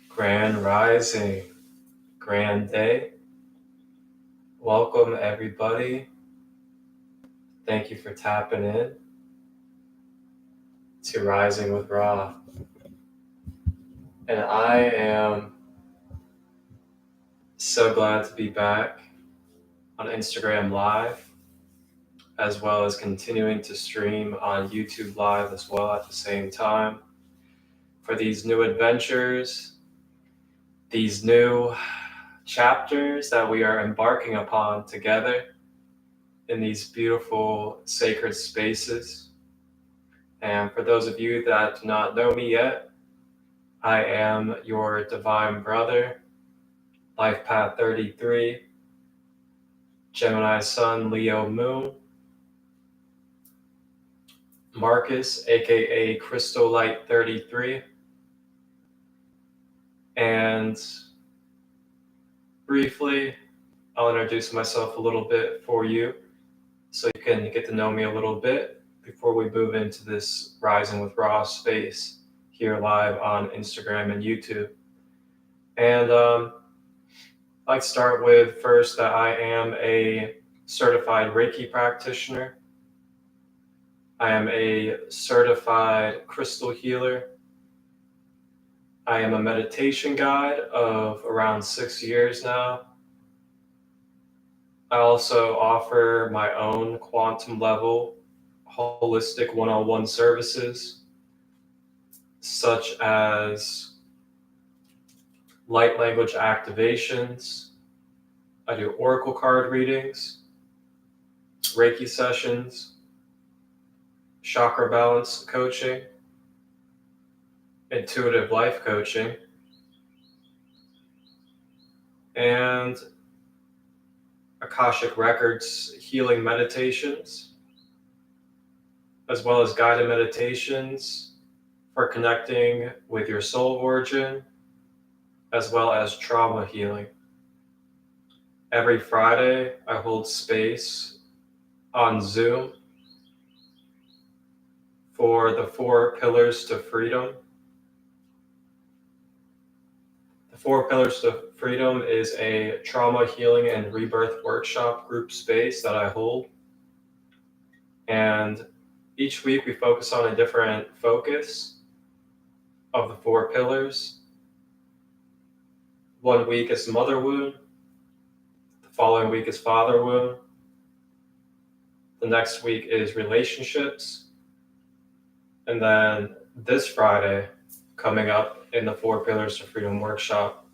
Grand Rising, Grand Day. Welcome, everybody. Thank you for tapping in to Rising with Ra. And I am so glad to be back on Instagram Live, as well as continuing to stream on YouTube Live as well at the same time for these new adventures, these new chapters that we are embarking upon together in these beautiful sacred spaces. And for those of you that do not know me yet, I am your divine brother, Life Path 33, Gemini Sun, Leo Moon, Marcus, aka Christolight 33. And briefly, I'll introduce myself a little bit for you so you can get to know me a little bit before we move into this Rising with Ra space here live on Instagram and YouTube. And I'd like to start with first that I am a certified Reiki practitioner. I am a certified crystal healer. I am a meditation guide of around 6 years now. I also offer my own quantum level holistic one-on-one services, such as light language activations. I do oracle card readings, Reiki sessions, chakra balance coaching, intuitive life coaching, and Akashic Records healing meditations, as well as guided meditations for connecting with your soul origin, as well as trauma healing. Every Friday, I hold space on Zoom for the 4 Pillars to Freedom. The 4 Pillars to Freedom is a trauma healing and rebirth workshop group space that I hold. And each week we focus on a different focus of the 4 pillars. One week is mother wound. The following week is father wound. The next week is relationships. And then this Friday, coming up in the 4 Pillars to Freedom workshop,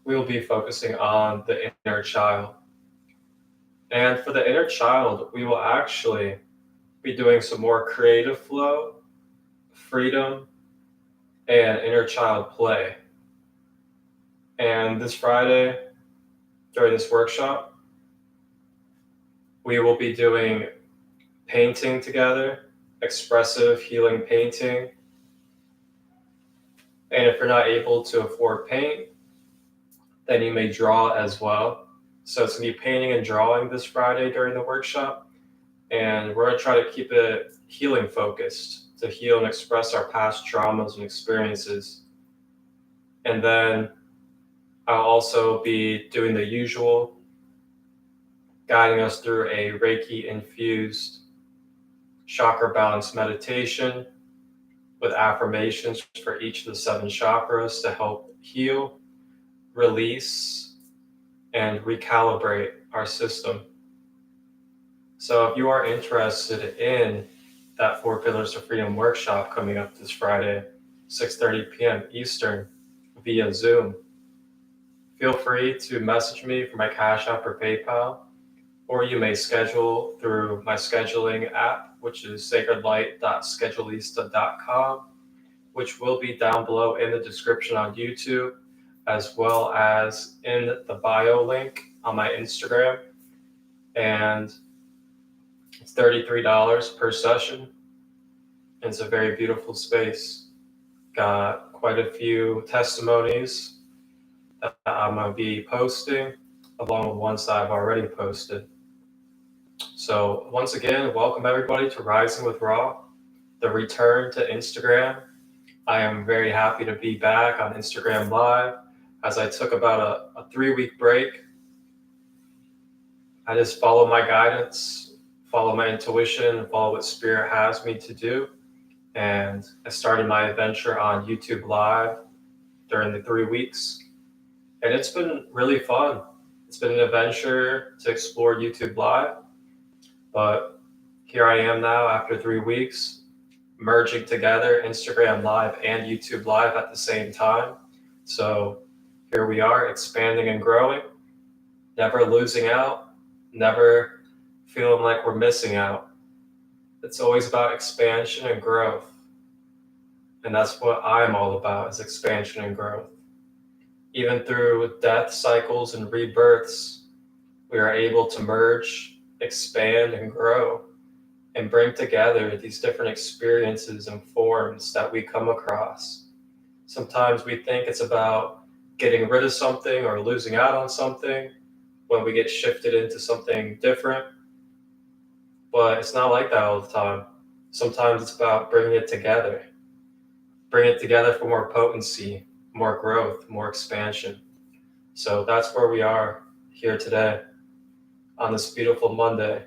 we will be focusing on the inner child. And for the inner child, we will actually be doing some more creative flow, freedom, and inner child play. And this Friday, during this workshop, we will be doing painting together, expressive healing painting. And if you're not able to afford paint, then you may draw as well. So it's going to be painting and drawing this Friday during the workshop. And we're going to try to keep it healing focused, to heal and express our past traumas and experiences. And then I'll also be doing the usual, guiding us through a Reiki infused chakra balance meditation with affirmations for each of the 7 chakras to help heal, release, and recalibrate our system. So if you are interested in that 4 Pillars of Freedom workshop coming up this Friday, 6:30 p.m. Eastern via Zoom, feel free to message me for my Cash App or PayPal, or you may schedule through my scheduling app, which is sacredlight.schedulista.com, which will be down below in the description on YouTube, as well as in the bio link on my Instagram. And it's $33 per session. It's a very beautiful space. Got quite a few testimonies that I'm going to be posting, along with ones that I've already posted. So once again, welcome everybody to Rising with Raw, the return to Instagram. I am very happy to be back on Instagram Live as I took about a 3-week break. I just follow my guidance, follow my intuition, follow what Spirit has me to do. And I started my adventure on YouTube Live during the 3 weeks. And it's been really fun. It's been an adventure to explore YouTube Live. But here I am now after 3 weeks, merging together Instagram Live and YouTube Live at the same time. So here we are, expanding and growing, never losing out, never feeling like we're missing out. It's always about expansion and growth. And that's what I'm all about, is expansion and growth. Even through death cycles and rebirths, we are able to merge, expand, and grow, and bring together these different experiences and forms that we come across. Sometimes we think it's about getting rid of something or losing out on something when we get shifted into something different, but it's not like that all the time. Sometimes it's about bringing it together. Bring it together for more potency, more growth, more expansion. So that's where we are here today on this beautiful Monday.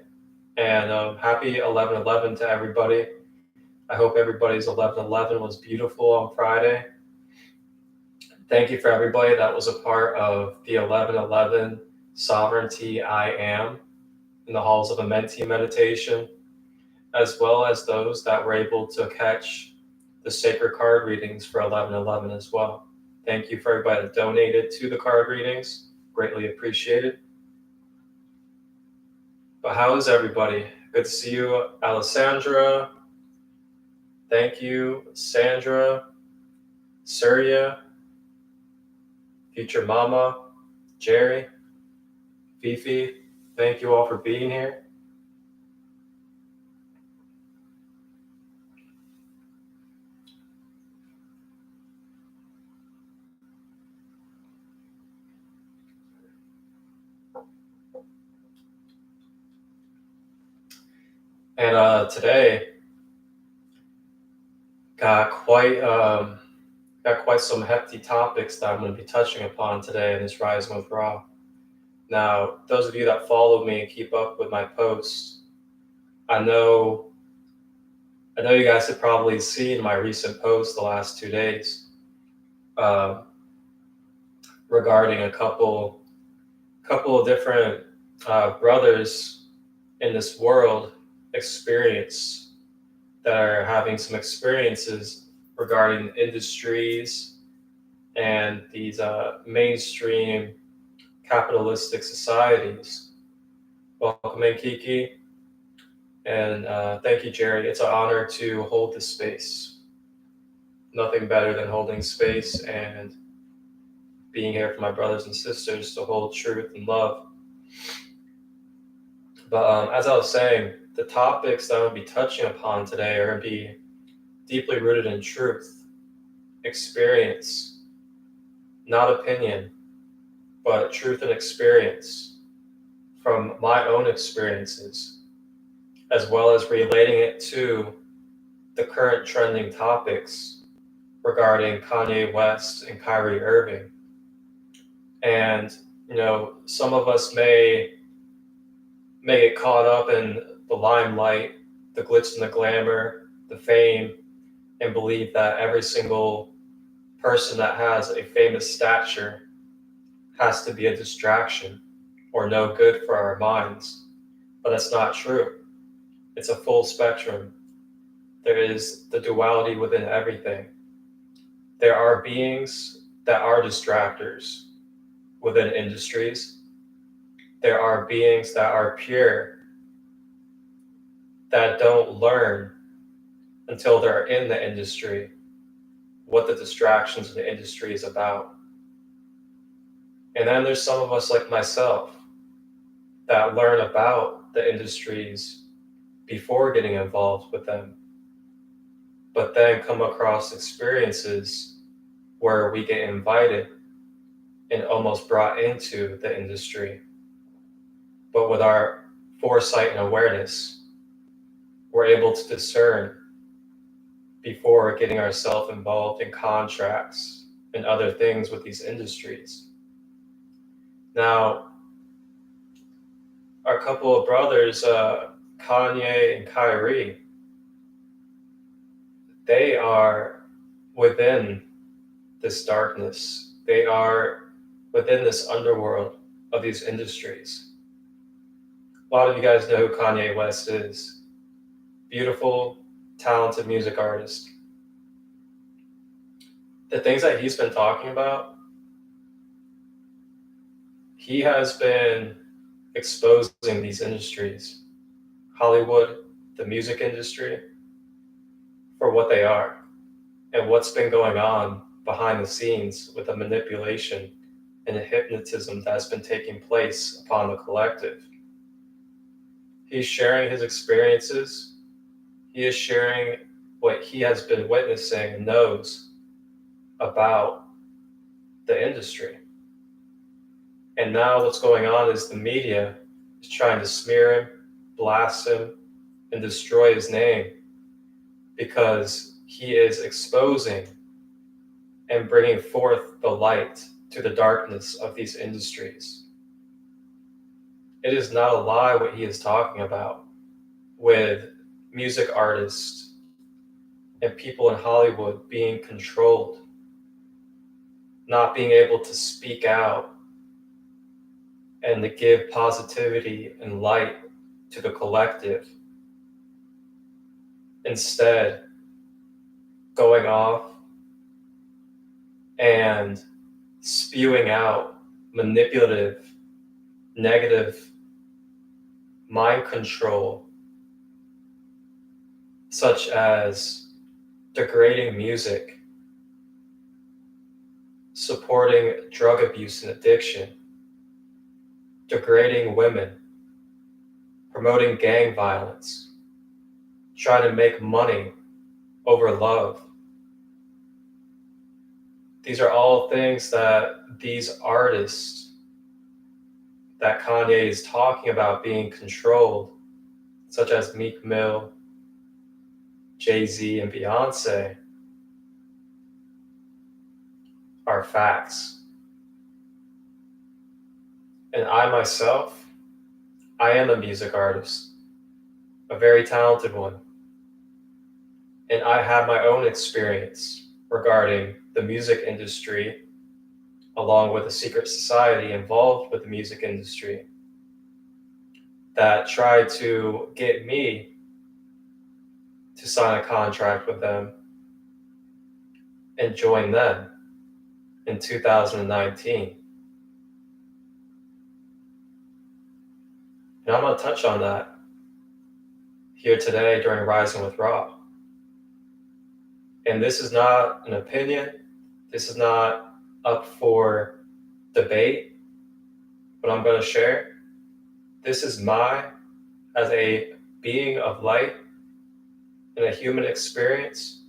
And happy 11/11 to everybody. I hope everybody's 11/11 was beautiful on Friday. Thank you for everybody that was a part of the 11/11 Sovereignty I Am in the Halls of a Mentee meditation, as well as those that were able to catch the sacred card readings for 11/11 as well. Thank you for everybody that donated to the card readings. Greatly appreciated. But how is everybody? Good to see you, Alessandra. Thank you, Sandra, Surya, Future Mama, Jerry, Fifi. Thank you all for being here. And today got quite some hefty topics that I'm going to be touching upon today in this Rising with Ra. Now, those of you that follow me and keep up with my posts, I know you guys have probably seen my recent post the last 2 days regarding a couple of different brothers in this world that are having some experiences regarding industries and these mainstream capitalistic societies. Welcome in, Kiki. And thank you, Jerry. It's an honor to hold this space. Nothing better than holding space and being here for my brothers and sisters to hold truth and love. But as I was saying, the topics that I'm going to be touching upon today are going to be deeply rooted in truth, experience, not opinion, but truth and experience from my own experiences, as well as relating it to the current trending topics regarding Kanye West and Kyrie Irving. And, some of us may get caught up in the limelight, the glitz and the glamour, the fame, and believe that every single person that has a famous stature has to be a distraction or no good for our minds. But that's not true. It's a full spectrum. There is the duality within everything. There are beings that are distractors within industries. There are beings that are pure, that don't learn until they're in the industry what the distractions of the industry is about. And then there's some of us like myself that learn about the industries before getting involved with them, but then come across experiences where we get invited and almost brought into the industry, but with our foresight and awareness, we're able to discern before getting ourselves involved in contracts and other things with these industries. Now, our couple of brothers, Kanye and Kyrie, they are within this darkness. They are within this underworld of these industries. A lot of you guys know who Kanye West is. Beautiful, talented music artist. The things that he's been talking about, he has been exposing these industries, Hollywood, the music industry, for what they are and what's been going on behind the scenes with the manipulation and the hypnotism that's been taking place upon the collective. He's sharing his experiences. He is sharing what he has been witnessing and knows about the industry. And now what's going on is the media is trying to smear him, blast him, and destroy his name because he is exposing and bringing forth the light to the darkness of these industries. It is not a lie what he is talking about with music artists and people in Hollywood being controlled, not being able to speak out and to give positivity and light to the collective. Instead, going off and spewing out manipulative, negative mind control, such as degrading music, supporting drug abuse and addiction, degrading women, promoting gang violence, trying to make money over love. These are all things that these artists that Kanye is talking about being controlled, such as Meek Mill, Jay-Z, and Beyonce, are facts. And I myself, I am a music artist, a very talented one. And I have my own experience regarding the music industry, along with a secret society involved with the music industry that tried to get me to sign a contract with them and join them in 2019. And I'm going to touch on that here today during Rising with Ra. And this is not an opinion. This is not up for debate, what I'm going to share. This is as a being of light and a human experiences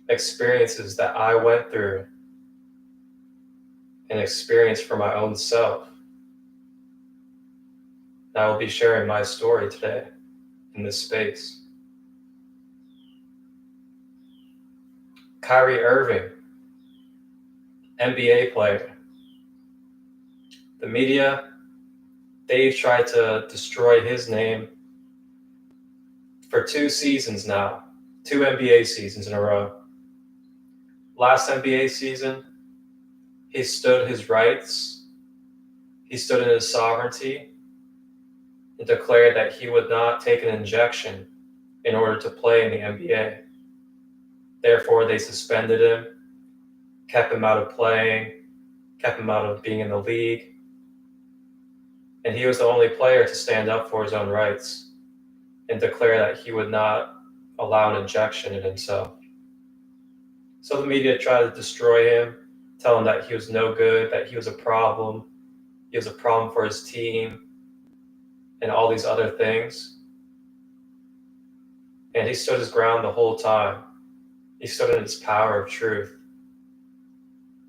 that I went through and experienced for my own self. And I will be sharing my story today in this space. Kyrie Irving, NBA player. The media, they've tried to destroy his name for 2 seasons now, 2 NBA seasons in a row. Last NBA season, he stood his rights, he stood in his sovereignty, and declared that he would not take an injection in order to play in the NBA. Therefore, they suspended him, kept him out of playing, kept him out of being in the league. And he was the only player to stand up for his own rights and declare that he would not allow an injection in himself. So the media tried to destroy him, tell him that he was no good, that he was a problem for his team, and all these other things. And he stood his ground the whole time. He stood in his power of truth.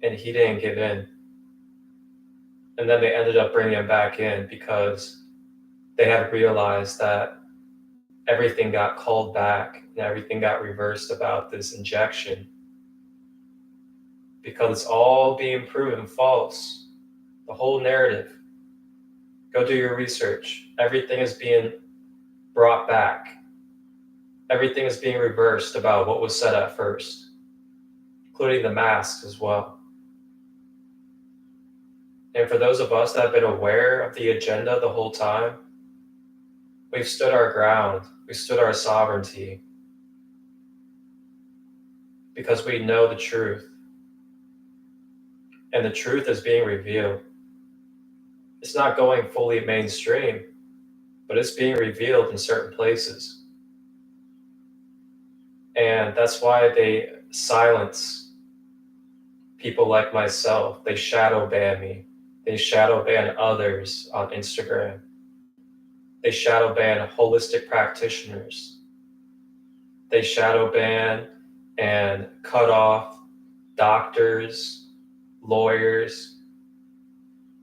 And he didn't give in. And then they ended up bringing him back in because they had realized that everything got called back and everything got reversed about this injection because it's all being proven false. The whole narrative. Go do your research. Everything is being brought back. Everything is being reversed about what was said at first, including the masks as well. And for those of us that have been aware of the agenda the whole time, we've stood our ground. We stood our sovereignty because we know the truth. And the truth is being revealed. It's not going fully mainstream, but it's being revealed in certain places. And that's why they silence people like myself. They shadow ban me. They shadow ban others on Instagram. They shadow ban holistic practitioners. They shadow ban and cut off doctors, lawyers,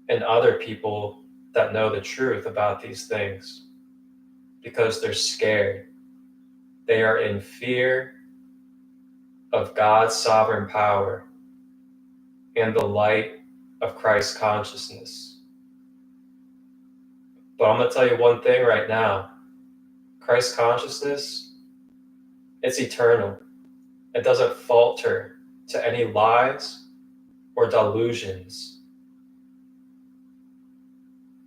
and other people that know the truth about these things because they're scared. They are in fear of God's sovereign power and the light of Christ's consciousness. But I'm going to tell you one thing right now. Christ's consciousness, it's eternal. It doesn't falter to any lies or delusions.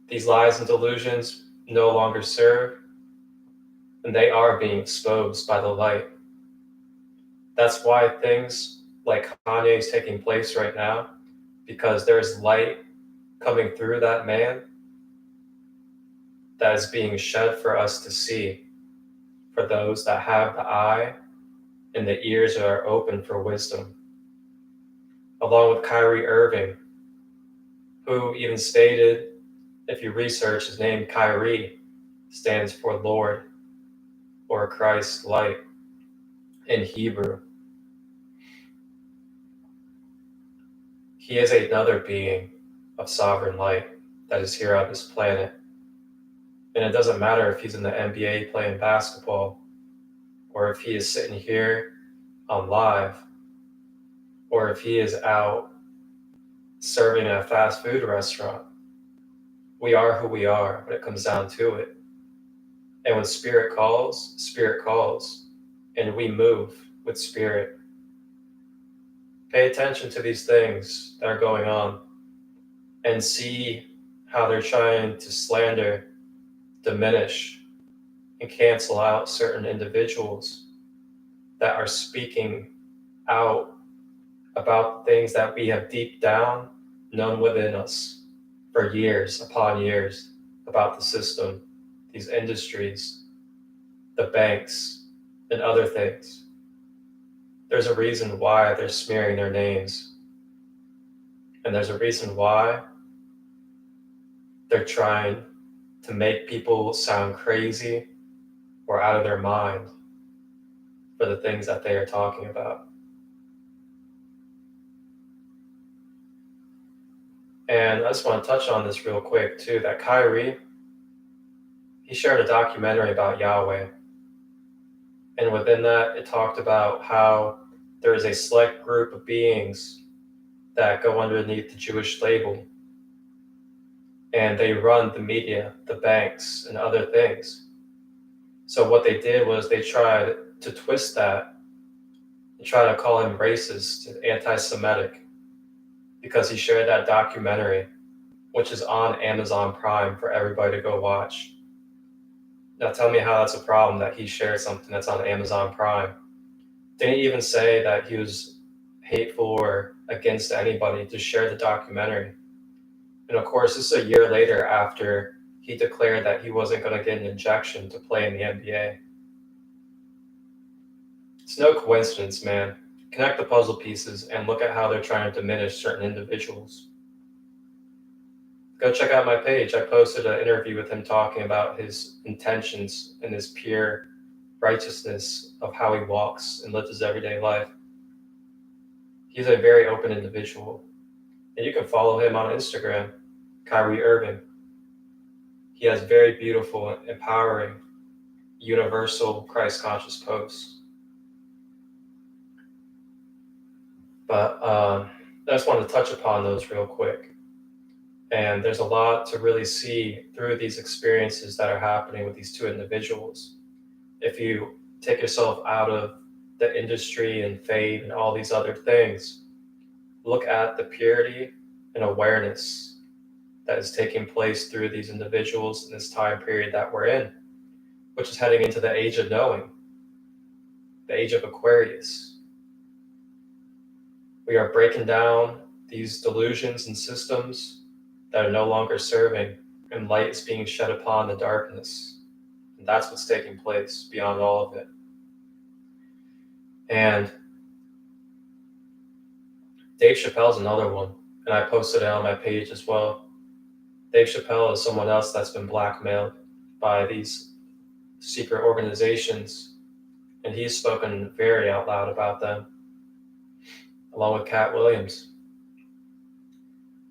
These lies and delusions no longer serve, and they are being exposed by the light. That's why things like Kanye is taking place right now, because there's light coming through that man that is being shed for us to see, for those that have the eye and the ears are open for wisdom. Along with Kyrie Irving, who even stated, if you research his name, Kyrie stands for Lord or Christ light in Hebrew. He is another being of sovereign light that is here on this planet. And it doesn't matter if he's in the NBA playing basketball, or if he is sitting here on live, or if he is out serving at a fast food restaurant. We are who we are when it comes down to it. And when spirit calls, and we move with spirit. Pay attention to these things that are going on and see how they're trying to slander, diminish, and cancel out certain individuals that are speaking out about things that we have deep down known within us for years upon years about the system, these industries, the banks, and other things. There's a reason why they're smearing their names. And there's a reason why they're trying to make people sound crazy or out of their mind for the things that they are talking about. And I just want to touch on this real quick too, that Kyrie, he shared a documentary about Yahweh. And within that, it talked about how there is a select group of beings that go underneath the Jewish label. And they run the media, the banks, and other things. So what they did was they tried to twist that and try to call him racist and anti-Semitic because he shared that documentary, which is on Amazon Prime for everybody to go watch. Now tell me how that's a problem that he shared something that's on Amazon Prime. Didn't even say that he was hateful or against anybody, just shared the documentary. And of course, this is a year later after he declared that he wasn't going to get an injection to play in the NBA. It's no coincidence, man. Connect the puzzle pieces and look at how they're trying to diminish certain individuals. Go check out my page. I posted an interview with him talking about his intentions and his pure righteousness of how he walks and lives his everyday life. He's a very open individual. And you can follow him on Instagram, Kyrie Irving. He has very beautiful, empowering, universal Christ conscious posts. But I just wanted to touch upon those real quick. And there's a lot to really see through these experiences that are happening with these two individuals. If you take yourself out of the industry and fame and all these other things, look at the purity and awareness that is taking place through these individuals in this time period that we're in, which is heading into the age of knowing, the age of Aquarius. We are breaking down these delusions and systems that are no longer serving, and light is being shed upon the darkness. And that's what's taking place beyond all of it. And Dave Chappelle's another one, and I posted it on my page as well. Dave Chappelle is someone else that's been blackmailed by these secret organizations, and he's spoken very out loud about them, along with Cat Williams.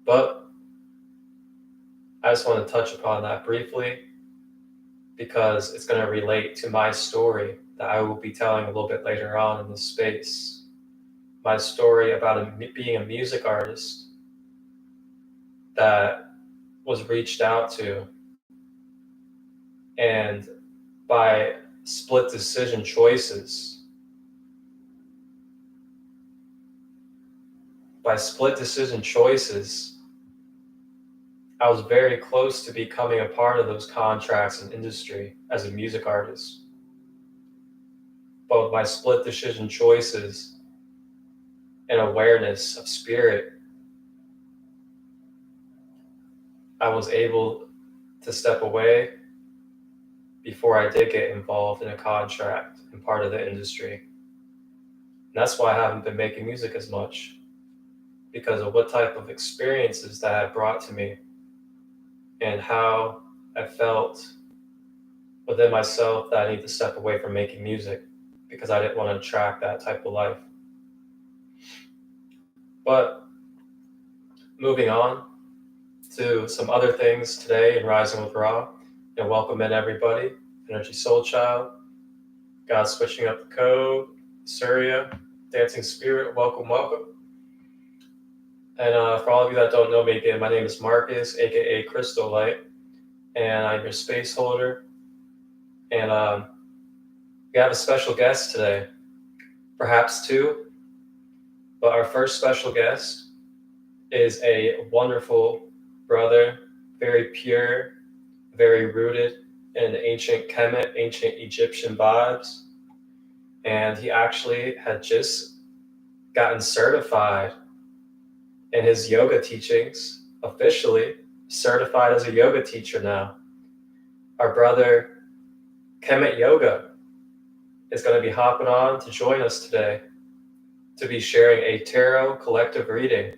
But I just want to touch upon that briefly because it's going to relate to my story that I will be telling a little bit later on in this space. My story about being a music artist that was reached out to, and by split decision choices, I was very close to becoming a part of those contracts and industry as a music artist. But by split decision choices and awareness of spirit, I was able to step away before I did get involved in a contract and part of the industry. And that's why I haven't been making music as much, because of what type of experiences that have brought to me and how I felt within myself that I need to step away from making music because I didn't want to attract that type of life. But moving on to some other things today in Rising with Ra, and welcome in everybody. Energy Soul Child, God Switching Up the Code, Surya, Dancing Spirit, welcome, welcome. And for all of you that don't know me again, my name is Marcus, aka Christolight, and I'm your space holder. And we have a special guest today, perhaps two, but our first special guest is a wonderful brother, very pure, very rooted in ancient Kemet, ancient Egyptian vibes. And he actually had just gotten certified in his yoga teachings, officially certified as a yoga teacher now. Our brother Kemetyoga is going to be hopping on to join us today to be sharing a tarot collective reading.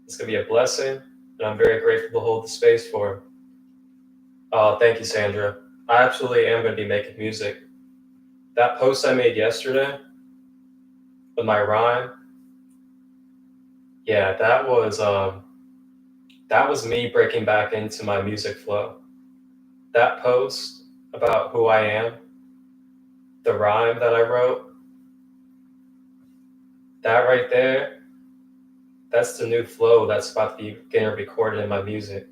It's going to be a blessing, and I'm very grateful to hold the space for him. Thank you, Sandra. I absolutely am going to be making music. That post I made yesterday with my rhyme, yeah, that was me breaking back into my music flow. That post about who I am, the rhyme that I wrote, that right there, that's the new flow that's about to be getting recorded in my music.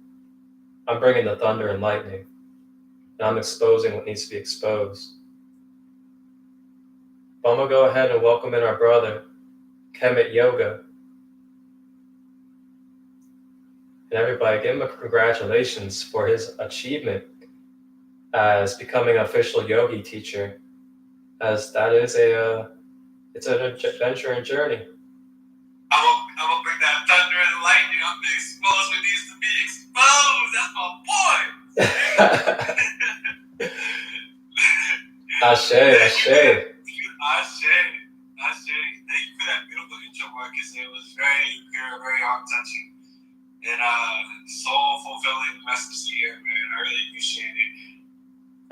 I'm bringing the thunder and lightning, and I'm exposing what needs to be exposed. But I'm going to go ahead and welcome in our brother, Kemetyoga. And everybody, give him a congratulations for his achievement as becoming an official yogi teacher, as that is it's an adventure and journey. I'm gonna bring that thunder and lightning. I'm gonna expose what needs to be exposed. That's my boy. Ashe, ashe. Thank you for that beautiful intro, Marcus. It was very pure, very heart-touching, and soul fulfilling message to hear, man. I really appreciate it.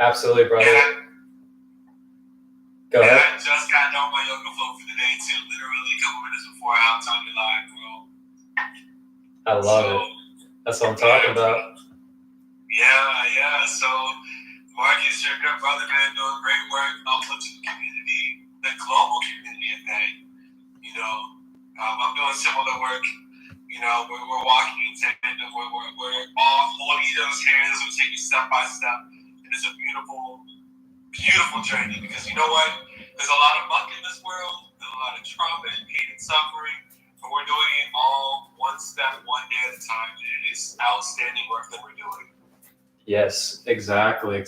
Absolutely, brother. Go ahead. I just got done my yoga flow for the day too. Literally a couple minutes before I hopped on the line, bro. I love it. That's what I'm talking about. Yeah. So, Marcus, you're a good brother, man, doing great work, uplifting the community, the global community at that. I'm doing similar work. We're walking in tandem. We're all holding each other's hands. We're taking step by step. And it's a beautiful, beautiful journey because you know what? There's a lot of muck in this world. There's a lot of trauma and pain and suffering. But we're doing it all one step, one day at a time. And it's outstanding work that we're doing. Yes, exactly.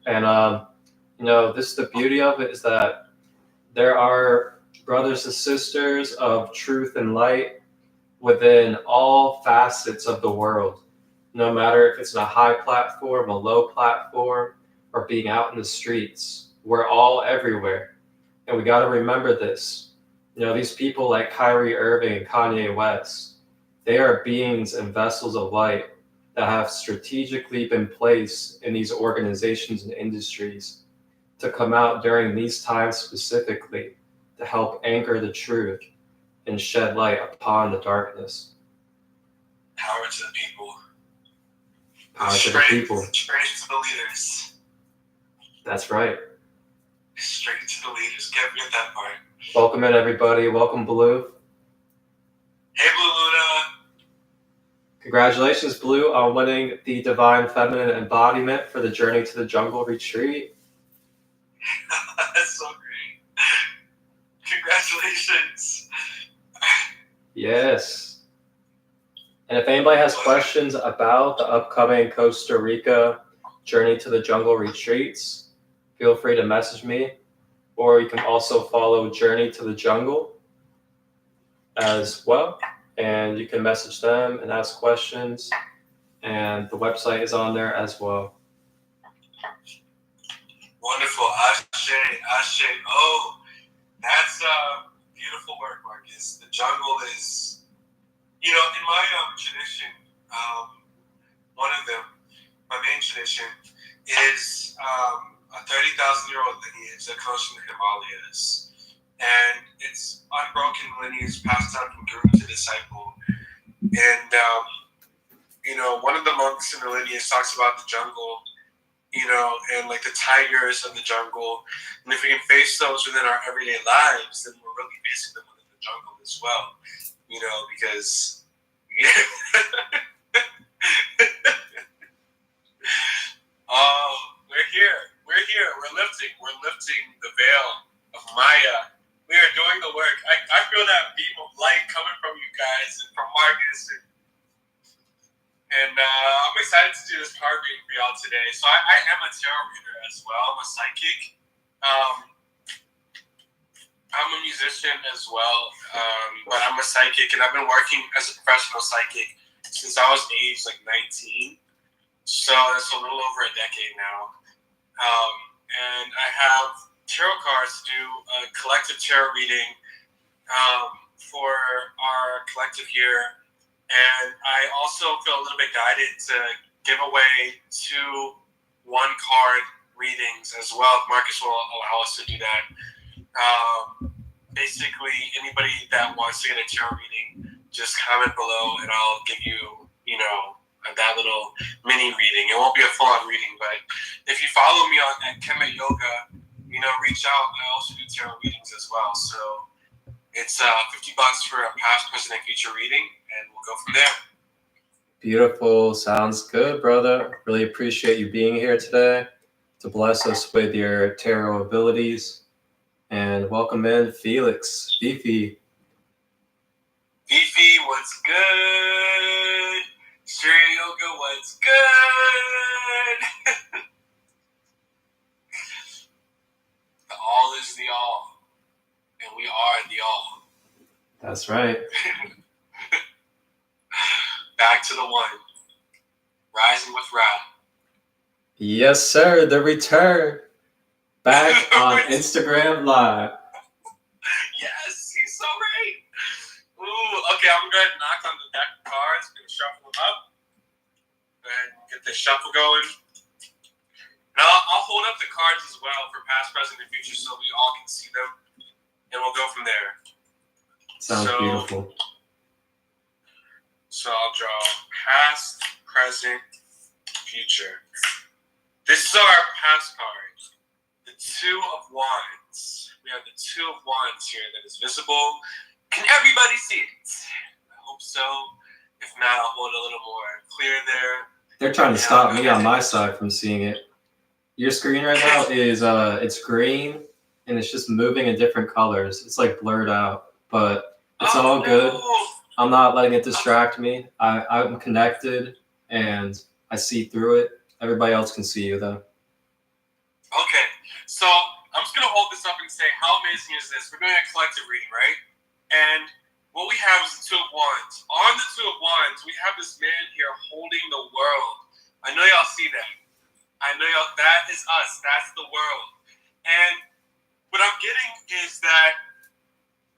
And the beauty of it is that there are brothers and sisters of truth and light within all facets of the world. No matter if it's in a high platform, a low platform, or being out in the streets, we're all everywhere. And we got to remember this. These people like Kyrie Irving and Kanye West, they are beings and vessels of light that have strategically been placed in these organizations and industries to come out during these times specifically to help anchor the truth and shed light upon the darkness. Power to the people. Power to the people. Straight to the leaders. That's right. Straight to the leaders. Can't forget that part. Welcome in, everybody. Welcome, Blue. Hey, Blue Luna. Congratulations, Blue, on winning the Divine Feminine Embodiment for the Journey to the Jungle retreat. That's so great. Congratulations. Yes. And if anybody has questions about the upcoming Costa Rica Journey to the Jungle retreats, feel free to message me. Or you can also follow Journey to the Jungle as well. And you can message them and ask questions. And the website is on there as well. Wonderful. Ashe. Oh, that's beautiful work, Marcus. The jungle is, in my tradition, one of them, my main tradition, is a 30,000-year-old lineage that comes from the Himalayas. And it's unbroken lineage passed down from guru to disciple. And, one of the monks in the lineage talks about the jungle, and like the tigers of the jungle. And if we can face those within our everyday lives, then we're really facing them within the jungle as well. Because, oh, we're here. We're lifting the veil of Maya. We are doing the work. I feel that beam of light coming from you guys and from Marcus. And I'm excited to do this card reading for y'all today. So I am a tarot reader as well. I'm a psychic. I'm a musician as well, but I'm a psychic, and I've been working as a professional psychic since I was age 19. So that's a little over a decade now. And I have tarot cards to do a collective tarot reading for our collective here. And I also feel a little bit guided to give away 2 one-card readings as well. If Marcus will allow us to do that. Basically, anybody that wants to get a tarot reading, just comment below and I'll give you, that little mini reading. It won't be a full-on reading, but if you follow me at Kemetyoga, reach out. I also do tarot readings as well. So it's $50 for a past, present, and future reading, and we'll go from there. Beautiful. Sounds good, brother. Really appreciate you being here today to bless us with your tarot abilities. And welcome in Felix. Fifi, what's good? Surya Yoga, what's good? The all is the all, and we are the all. That's right. Back to the one. Rising with Ra. Yes, sir. The return. Back on Instagram Live. Yes, he's so right. Ooh, okay, I'm going to go ahead and knock on the deck of cards. I'm going to shuffle them up. Go ahead and get the shuffle going. And I'll hold up the cards as well for past, present, and future so we all can see them. And we'll go from there. Sounds beautiful. So I'll draw past, present, future. This is our past card, the Two of Wands. We have the Two of Wands here that is visible. Can everybody see it? I hope so. If not, I'll hold it a little more clear there. They're trying to stop me on my side from seeing it. Your screen right now is it's green and it's just moving in different colors. It's like blurred out, but it's all good. I'm not letting it distract me. I'm connected and I see through it. Everybody else can see you though. Okay, so I'm just gonna hold this up and say, how amazing is this? We're doing a collective reading, right? And what we have is the Two of Wands. On the Two of Wands, we have this man here holding the world. I know y'all see that. I know y'all, that is us. That's the world. And what I'm getting is that,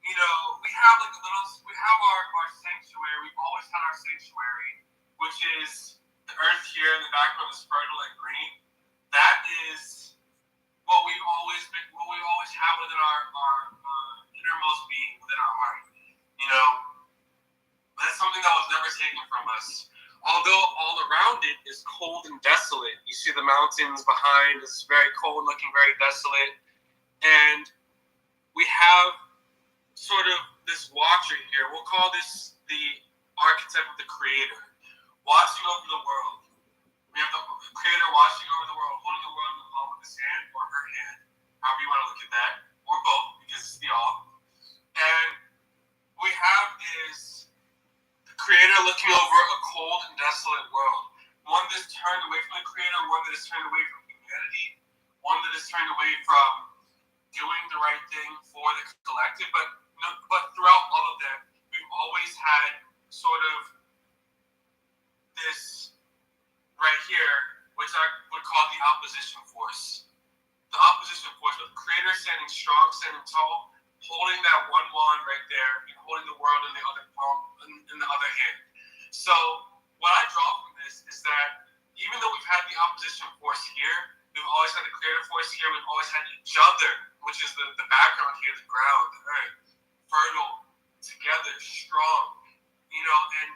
you know, we have like we have our sanctuary. We've always had our sanctuary, which is the earth here in the background is fertile and green. That is what we've always have within our innermost being, within our heart. You know, that's something that was never taken from us. Although all around it is cold and desolate. You see the mountains behind, it's very cold looking, very desolate. And we have sort of this watcher here. We'll call this the archetype of the creator, watching over the world. We have the creator watching over the world, holding the world in the palm of his hand or her hand, however you want to look at that, or both, because it's the all. And we have is the creator looking over a cold and desolate world. One that is turned away from the creator, one that is turned away from humanity, one that is turned away from doing the right thing for the collective. But throughout all of that, we've always had sort of this right here, which I would call the opposition force. The opposition force, with the creator standing strong, standing tall, holding that one wand right there, and holding the world in the other palm, in the other hand. So what I draw from this is that even though we've had the opposition force here, we've always had the creator force here, we've always had each other, which is the background here, the ground, the earth, fertile, together, strong, you know. And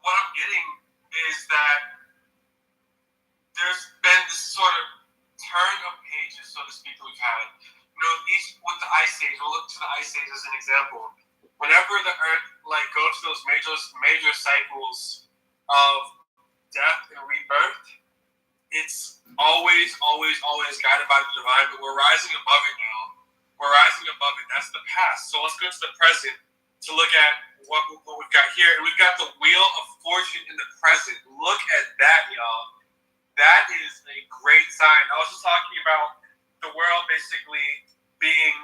what I'm getting is that there's been this sort of turn of pages, so to speak, that we've had. You know, each with the ice age, we'll look to the ice age as an example. Whenever the earth goes through those major cycles of death and rebirth, it's always guided by the divine, but we're rising above it now. We're rising above it. That's the past. So let's go to the present to look at what we've got here. And we've got the Wheel of Fortune in the present. Look at that, y'all. That is a great sign. I was just talking about the world basically being,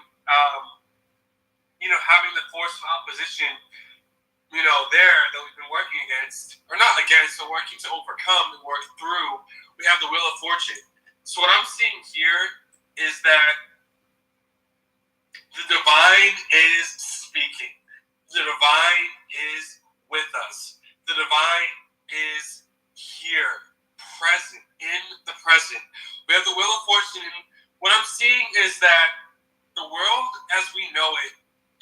having the force of opposition, there that we've been working against, or not against, so working to overcome and work through. We have the Wheel of Fortune. So what I'm seeing here is that the divine is speaking. The divine is with us. The divine is here, present, in the present. We have the Wheel of Fortune. And what I'm seeing is that the world as we know it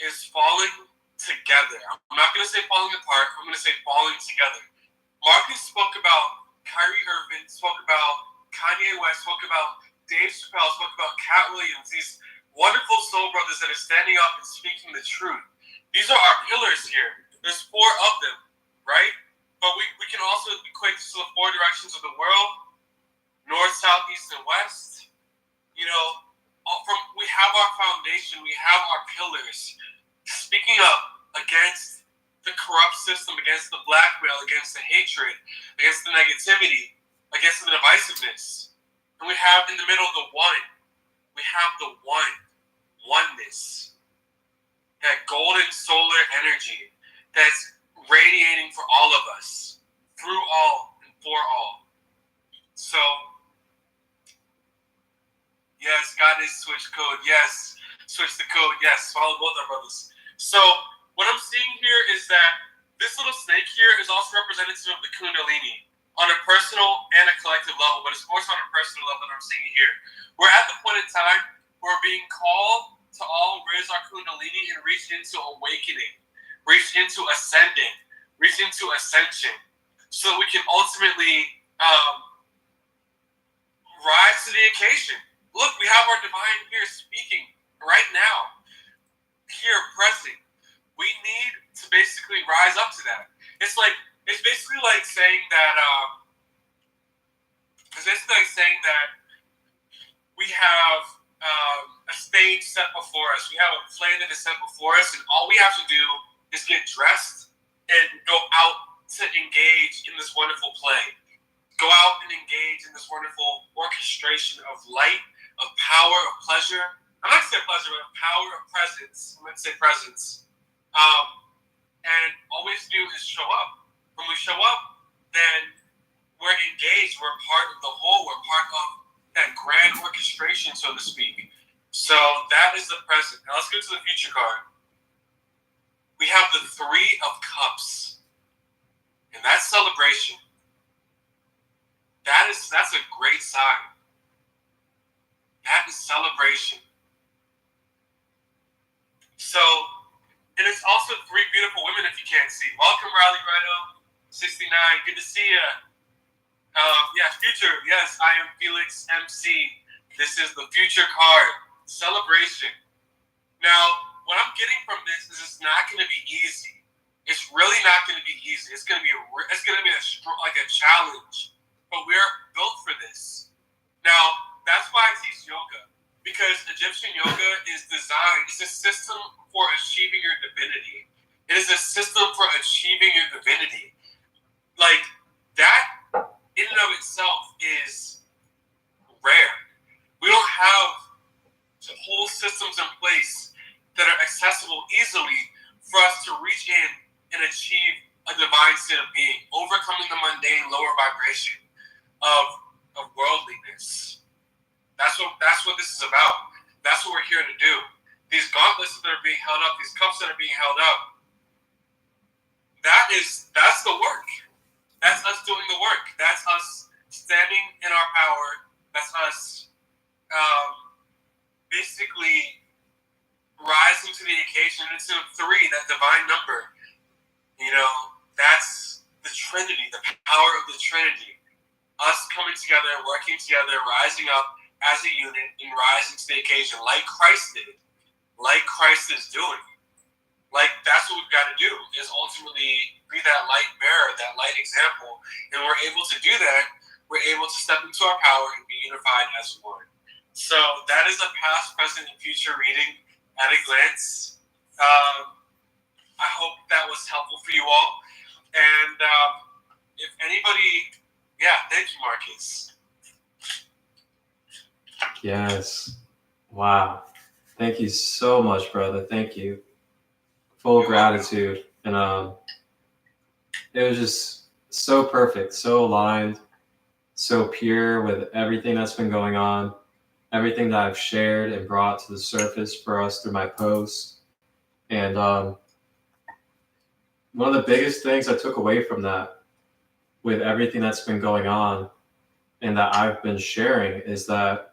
is falling together. I'm not going to say falling apart. I'm going to say falling together. Marcus spoke about Kyrie Irving, spoke about Kanye West, spoke about Dave Chappelle, spoke about Cat Williams, these wonderful soul brothers that are standing up and speaking the truth. These are our pillars here. There's 4 of them, right? But we can also equate this to the 4 directions of the world, north, south, east, and west. We have our foundation, we have our pillars. Speaking up against the corrupt system, against the blackmail, against the hatred, against the negativity, against the divisiveness. And we have in the middle the one. We have the oneness. That golden solar energy that's radiating for all of us, through all and for all. So, yes, God is switch code. Yes, switch the code. Yes, follow both our brothers. So, what I'm seeing here is that this little snake here is also representative of the Kundalini on a personal and a collective level, but it's more so on a personal level that I'm seeing here. We're at the point in time where we're being called to all raise our Kundalini and reach into awakening, reach into ascending, reach into ascension, so that we can ultimately rise to the occasion. Look, we have our divine here speaking right now, here present. We need to basically rise up to that. It's basically like saying that we have a stage set before us. We have a play that is set before us, and all we have to do is get dressed and go out to engage in this wonderful play. Go out and engage in this wonderful orchestration of light, of power, of pleasure. I'm not going to say pleasure, but of power, of presence. I'm going to say presence. And all we have to do is show up. When we show up, then we're engaged. We're part of the whole. We're part of that grand orchestration, so to speak. So that is the present. Now let's go to the future card. We have the Three of Cups. And that's celebration. That's a great sign. That is celebration. So, and it's also three beautiful women if you can't see. Welcome, Riley Rido, 69. Good to see you. Future. Yes, I am Felix MC. This is the future card. Celebration. Now, what I'm getting from this is it's not going to be easy. It's really not going to be easy. It's going to be a challenge. But we're built for this. Now, that's why I teach yoga. Because Egyptian yoga is designed, it's a system for achieving your divinity. It is a system for achieving your divinity. Like, that in and of itself is rare. We don't have whole systems in place that are accessible easily for us to reach in and achieve a divine state of being, overcoming the mundane lower vibration of worldliness. That's what this is about. That's what we're here to do. These gauntlets that are being held up, these cups that are being held up, that's the work. That's us doing the work. That's us standing in our power. That's us basically rising to the occasion. It's in 3, that divine number. That's the Trinity, the power of the Trinity. Us coming together, working together, rising up as a unit and rising to the occasion like Christ did, like Christ is doing. Like, that's what we've got to do, is ultimately be that light bearer, that light example. And we're able to do that. We're able to step into our power and be unified as one. So that is a past, present, and future reading at a glance. I hope that was helpful for you all. And if anybody, thank you, Marcus. Yes. Wow. Thank you so much, brother. Thank you. Full gratitude. And it was just so perfect, so aligned, so pure with everything that's been going on, everything that I've shared and brought to the surface for us through my posts. And one of the biggest things I took away from that, with everything that's been going on and that I've been sharing, is that,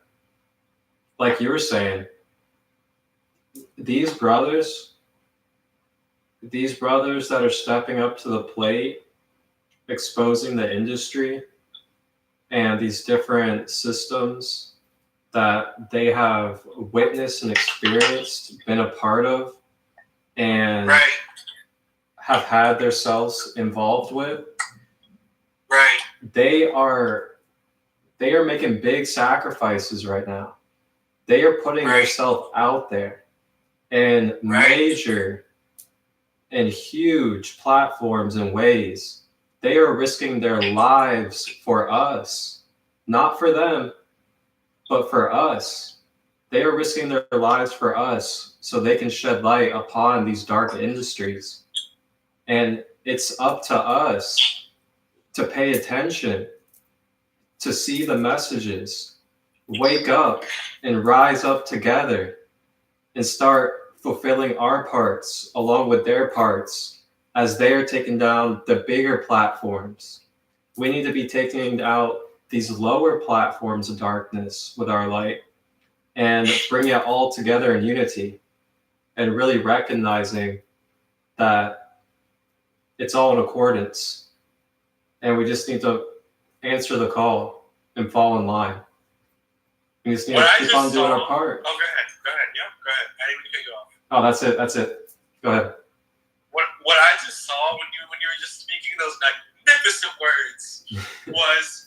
like you were saying, these brothers that are stepping up to the plate, exposing the industry and these different systems that they have witnessed and experienced, been a part of, and have had themselves involved with. Right. They are making big sacrifices right now. They are putting themselves out there in major and huge platforms and ways. They are risking their lives for us, not for them, but for us. They are risking their lives for us so they can shed light upon these dark industries. And it's up to us to pay attention, to see the messages, wake up and rise up together and start fulfilling our parts along with their parts as they are taking down the bigger platforms. We need to be taking out these lower platforms of darkness with our light and bring it all together in unity, and really recognizing that it's all in accordance. and we just need to answer the call and fall in line. We just need What to I keep just on doing saw- our part. Oh, go ahead. Yeah, go ahead. I didn't even cut you off. Oh, that's it. Go ahead. What I just saw when you were just speaking those magnificent words was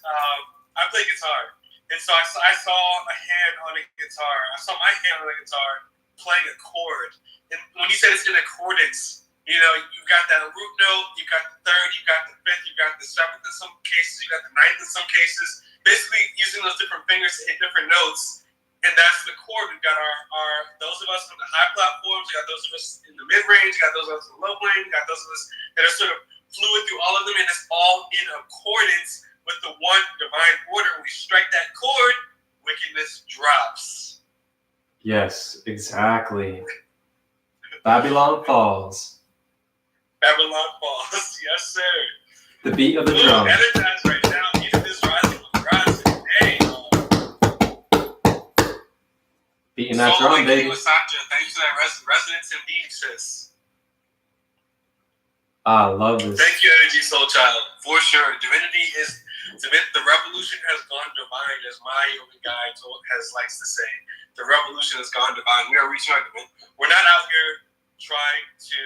I play guitar, and so I saw a hand on a guitar. I saw my hand on a guitar playing a chord, and when you said it's in accordance, you know, you got that root note, you got the third, you got the fifth, you got the seventh in some cases, you got the ninth in some cases. Basically, using those different fingers to hit different notes. And that's the chord. We've got our those of us on the high platforms, we got those of us in the mid-range, we got those of us in the low range, we got those of us that are sort of fluid through all of them, and it's all in accordance with the one divine order. When we strike that chord, wickedness drops. Yes, exactly. Babylon falls. Babylon falls. Yes, sir. The beat of the drum. Energized right now. Even this rising with rising. Hey, Beating that drum, baby. Sandra, thanks for that resonance indeed, sis. I love this. Thank you, Energy Soul Child. For sure. The revolution has gone divine, as my yoga guide likes to say. The revolution has gone divine. We are reaching our divinity. We're not out here trying to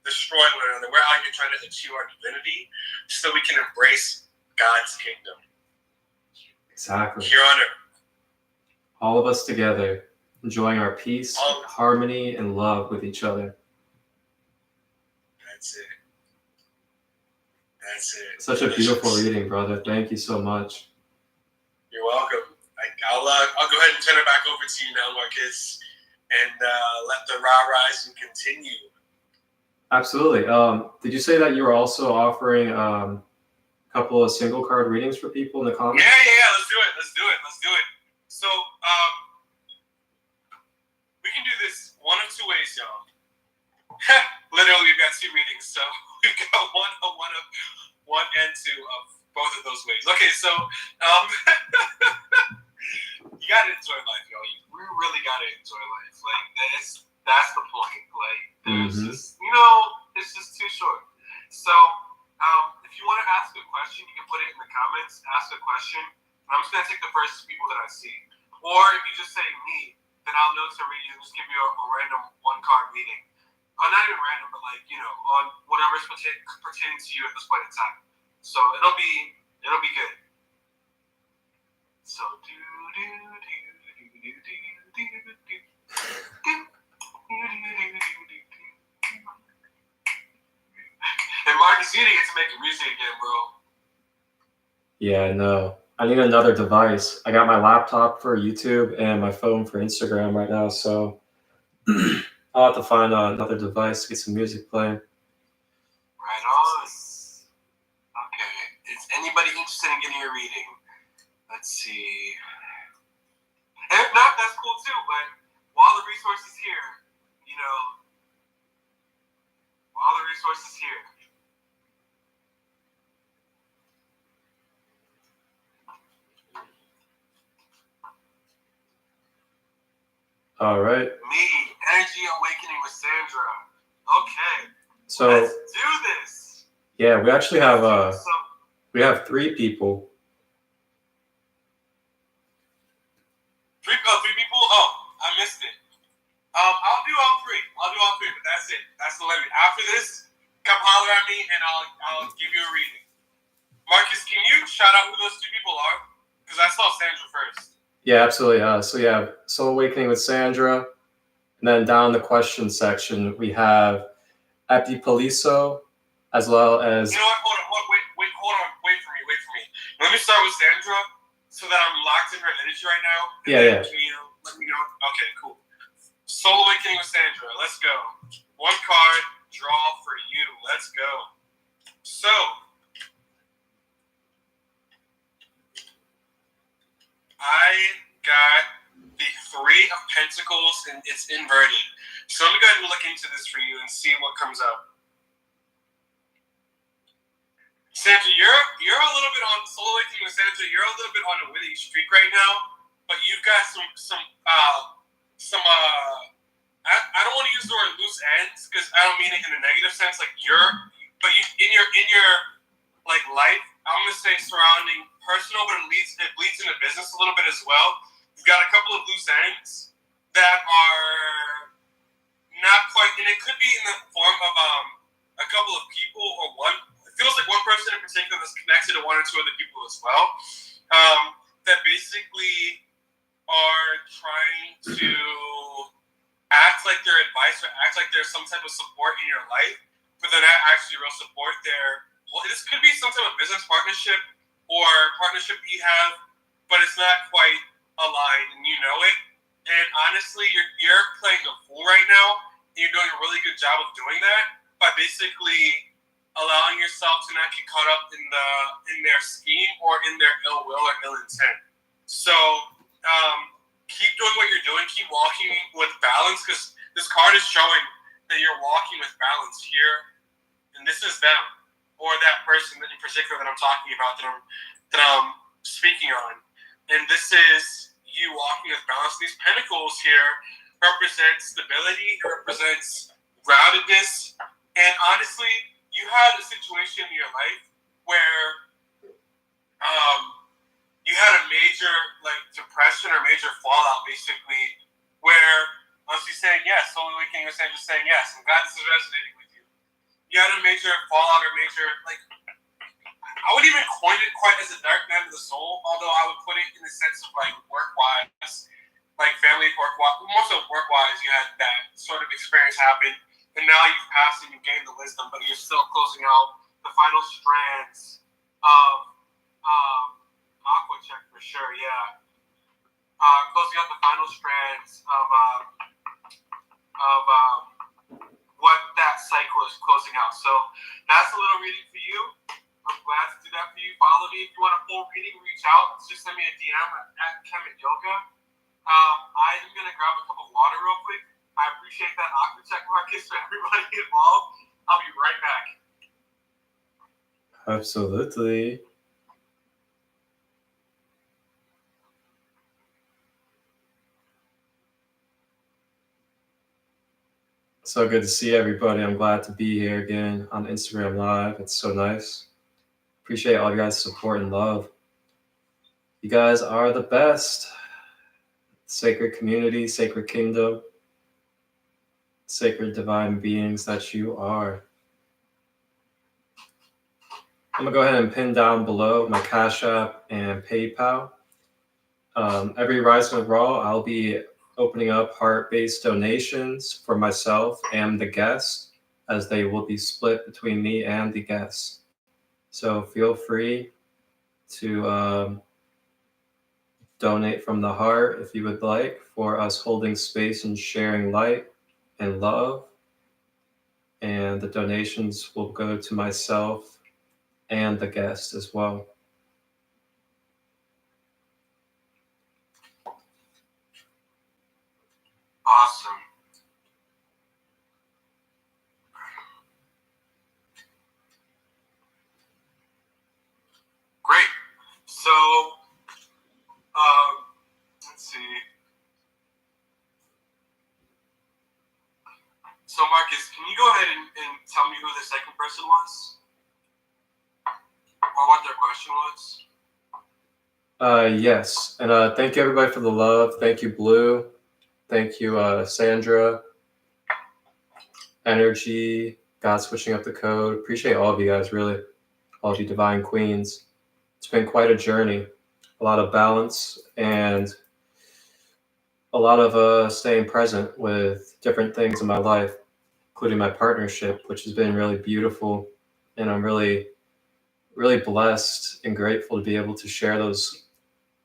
destroy one another. We're out here trying to achieve our divinity so we can embrace God's kingdom. Exactly. Here on earth. All of us together, enjoying our peace, harmony, and love with each other. That's it. Such a beautiful reading, brother. Thank you so much. You're welcome. I'll go ahead and turn it back over to you now, Marcus, and let the rising continue. Absolutely. Did you say that you were also offering a couple of single card readings for people in the comments? Yeah. Let's do it. So we can do this one of two ways, y'all. Literally, we've got two readings, so we've got one and two of both of those ways. Okay, so you gotta enjoy life, y'all. We really gotta enjoy life. Like that's the point. Like there's just it's just too short. So if you want to ask a question, you can put it in the comments. Ask a question. I'm just gonna take the first people that I see, or if you just say me, then I'll know to read you. Just give you a random one card reading. Not even random, but on whatever's pertaining to you at this point in time. So it'll be good. So and Marcus, you didn't get to make music again, bro. Yeah, I know. I need another device. I got my laptop for YouTube and my phone for Instagram right now, so I'll have to find another device to get some music playing. Right on. Okay. Is anybody interested in getting a reading? Let's see. And if not, that's cool too, but while the resources here, All right. Me, Energy Awakening with Sandra. Okay. So let's do this. Yeah, we actually have we have three people. Three people? Oh, I missed it. I'll do all three, but that's it. That's the limit. After this, come holler at me and I'll give you a reading. Marcus, can you shout out who those two people are? Because I saw Sandra first. Yeah, absolutely. So yeah, Soul Awakening with Sandra. And then down in the question section, we have Epi Poliso, as well as... You know what? Hold on. Wait for me. Let me start with Sandra so that I'm locked in her energy right now. Yeah. Can you let me know? Okay, cool. Soul Awakening with Sandra. Let's go. One card, draw for you. Let's go. So, I got the Three of Pentacles and it's inverted. So let me go ahead and look into this for you and see what comes up. Sandra, you're a little bit on Soul Awakening with Sandra. You're a little bit on a winning streak right now, but you've got some I don't want to use the word loose ends because I don't mean it in a negative sense. Like in your like life, I'm gonna say surrounding personal, but it bleeds into business a little bit as well. You've got a couple of loose ends that are not quite, and it could be in the form of a couple of people or one. It feels like one person in particular that's connected to one or two other people as well. That basically are trying to act like their advice or act like there's some type of support in your life, but they're not actually real support there. Well, this could be some type of business partnership or partnership you have, but it's not quite aligned and you know it. And honestly, you're playing a fool right now, and you're doing a really good job of doing that by basically allowing yourself to not get caught up in their scheme or in their ill will or ill intent. So keep doing what you're doing. Keep walking with balance, because this card is showing that you're walking with balance here, and this is them or that person in particular that I'm talking about, that I'm speaking on, and this is you walking with balance. These pentacles here represent stability. It represents groundedness, and honestly, you had a situation in your life where you had a major depression or major fallout, basically, where she's saying yes. The only way can you say just saying yes. I'm glad this is resonating with you. You had a major fallout or major I wouldn't even coin it quite as a dark night of the soul, although I would put it in the sense of work-wise, family work-wise, more so work-wise. You had that sort of experience happen, and now you've passed and you've gained the wisdom, but you're still closing out the final strands of Aqua check for sure, yeah. Closing out the final strands of what that cycle is closing out. So that's a little reading for you. I'm glad to do that for you. Follow me if you want a full reading. Reach out. Just send me a DM at Kemetyoga. I am gonna grab a cup of water real quick. I appreciate that Aqua check, Marcus, for everybody involved. I'll be right back. Absolutely. So good to see everybody. I'm glad to be here again on Instagram Live. It's so nice. Appreciate all you guys' support and love. You guys are the best. Sacred community, sacred kingdom, sacred divine beings that you are. I'm gonna go ahead and pin down below my Cash App and PayPal. Every Rising with Raw, I'll be opening up heart-based donations for myself and the guest, as they will be split between me and the guest. So feel free to donate from the heart if you would like, for us holding space and sharing light and love. And the donations will go to myself and the guest as well. Awesome. Great. So, let's see. So, Marcus, can you go ahead and tell me who the second person was? Or what their question was? Yes. And thank you everybody for the love. Thank you, Blue. Thank you, Sandra. Energy. God switching up the code. Appreciate all of you guys, really. All of you divine queens. It's been quite a journey. A lot of balance and a lot of staying present with different things in my life, including my partnership, which has been really beautiful. And I'm really, really blessed and grateful to be able to share those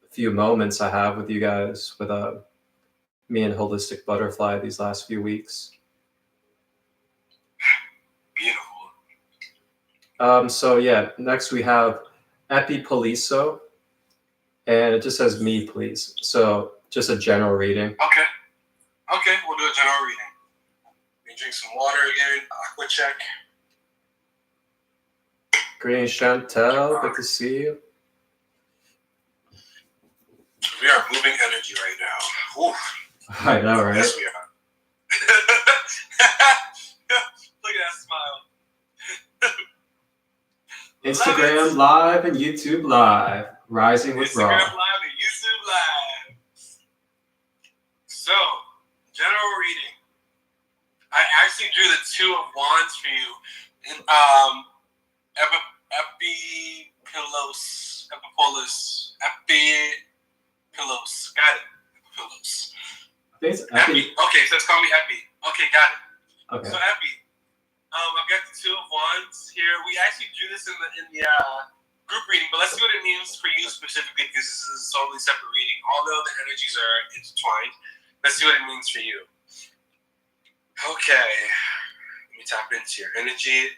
few moments I have with you guys, with me and Holistic Butterfly these last few weeks. Beautiful. So yeah, next we have Epi Poliso, and it just says me, please. So just a general reading. Okay, we'll do a general reading. Let me drink some water again. Aqua check. Green Chantel, good to see you. We are moving energy right now. Oof. I know, right? Yes, we are. Look at that smile. Instagram Live and YouTube Live. Rising with Instagram Raw. Live and YouTube Live. So, general reading. I actually drew the Two of Wands for you. Epipillos. Got it. Epipillos. Epi. Okay, so it's called me Epi. Okay, got it. Okay. So Epi, I've got the Two of Wands here. We actually drew this in the group reading, but let's see what it means for you specifically, because this is a totally separate reading. Although the energies are intertwined, let's see what it means for you. Okay, let me tap into your energy.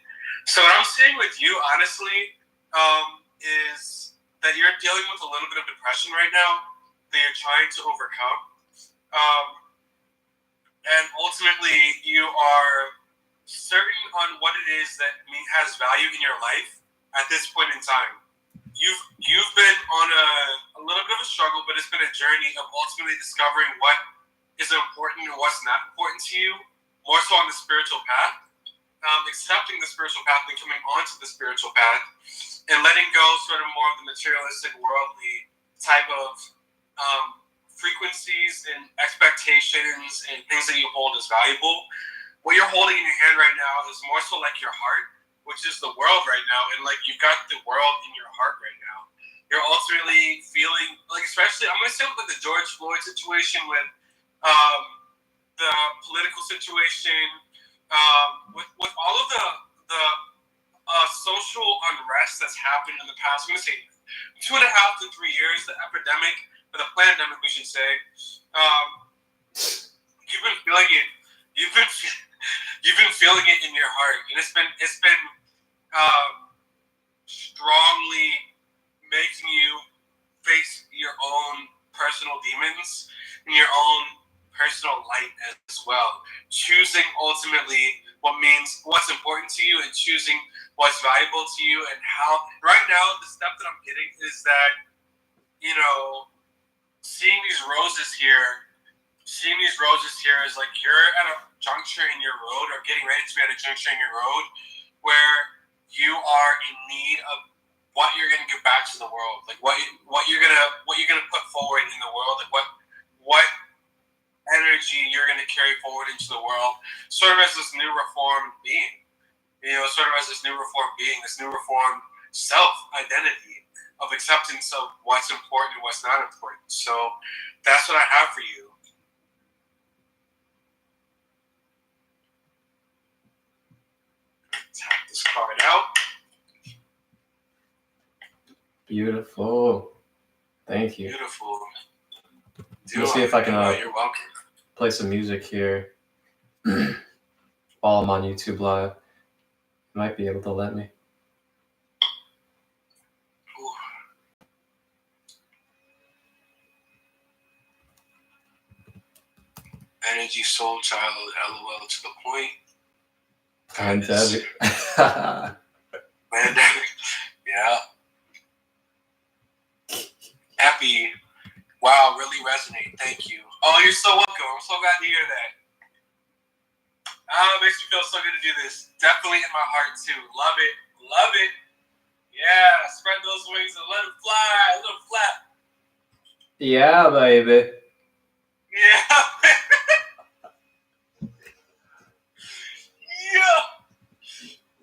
So what I'm seeing with you, honestly, is that you're dealing with a little bit of depression right now that you're trying to overcome. And ultimately, you are certain on what it is that has value in your life at this point in time. You've been on a little bit of a struggle, but it's been a journey of ultimately discovering what is important and what's not important to you, more so on the spiritual path, accepting the spiritual path and coming onto the spiritual path, and letting go sort of more of the materialistic, worldly type of frequencies and expectations and things that you hold as valuable. What you're holding in your hand right now is more so like your heart, which is the world right now, and like you've got the world in your heart right now. You're ultimately feeling like, especially I'm gonna say with the George Floyd situation, with the political situation, with all of the social unrest that's happened in the past, I'm gonna say 2.5 to 3 years, the epidemic, or the pandemic, we should say. You've been feeling it. You've been feeling it in your heart, and it's been strongly making you face your own personal demons and your own personal light as well. Choosing ultimately what's important to you and choosing what's valuable to you, and how right now the step that I'm getting is that, you know, seeing these roses here is like you're at a juncture in your road, or getting ready to be at a juncture in your road, where you are in need of what you're gonna give back to the world, like what you're gonna put forward in the world, like what energy you're gonna carry forward into the world, sort of as this new reformed being, this new reformed self identity of acceptance of what's important and what's not important. So that's what I have for you. Tap this card out. Beautiful. Thank you. Beautiful. Let me see if I can you're welcome. Play some music here while I'm on YouTube Live. Might be able to let me. Ooh. Energy Soul Child, LOL to the point. Pandemic. Pandemic. Yeah. Happy. Wow, really resonate. Thank you. Oh, you're so welcome. I'm so glad to hear that. It makes me feel so good to do this. Definitely in my heart too. Love it. Love it. Yeah. Spread those wings and let them fly. Let them flap. Yeah, baby. Yeah. Yeah.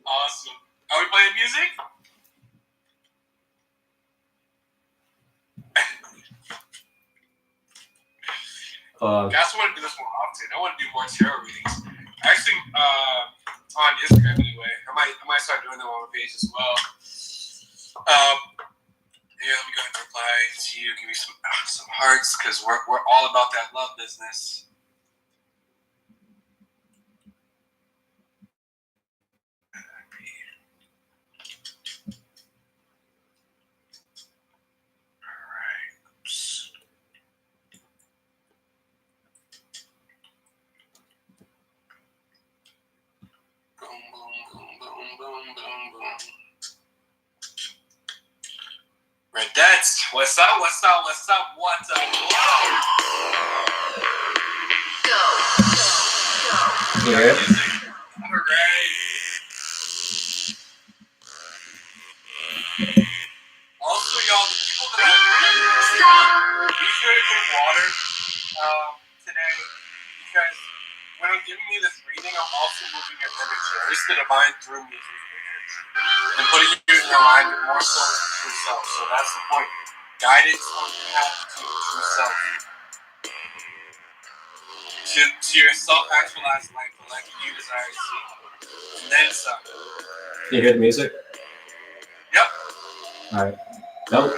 Awesome. Are we playing music? Guys, I want to do this more often. I want to do more tarot readings. Actually, on Instagram anyway. I might start doing them on my page as well. Yeah, let me go ahead and reply to you. Give me some hearts, because we're all about that love business. Redettes, what's up? Go. Yeah. All right. be sure to drink water today, because when I'm giving you this reading, I'm also moving your energy. At least the divine through me is moving your energy and putting you in alignment more so with your true self. So that's the point. Guidance on the path to your true self. To your self-actualized life, the life you desire to see. And then some. You hear the music? Yep. All right. Nope.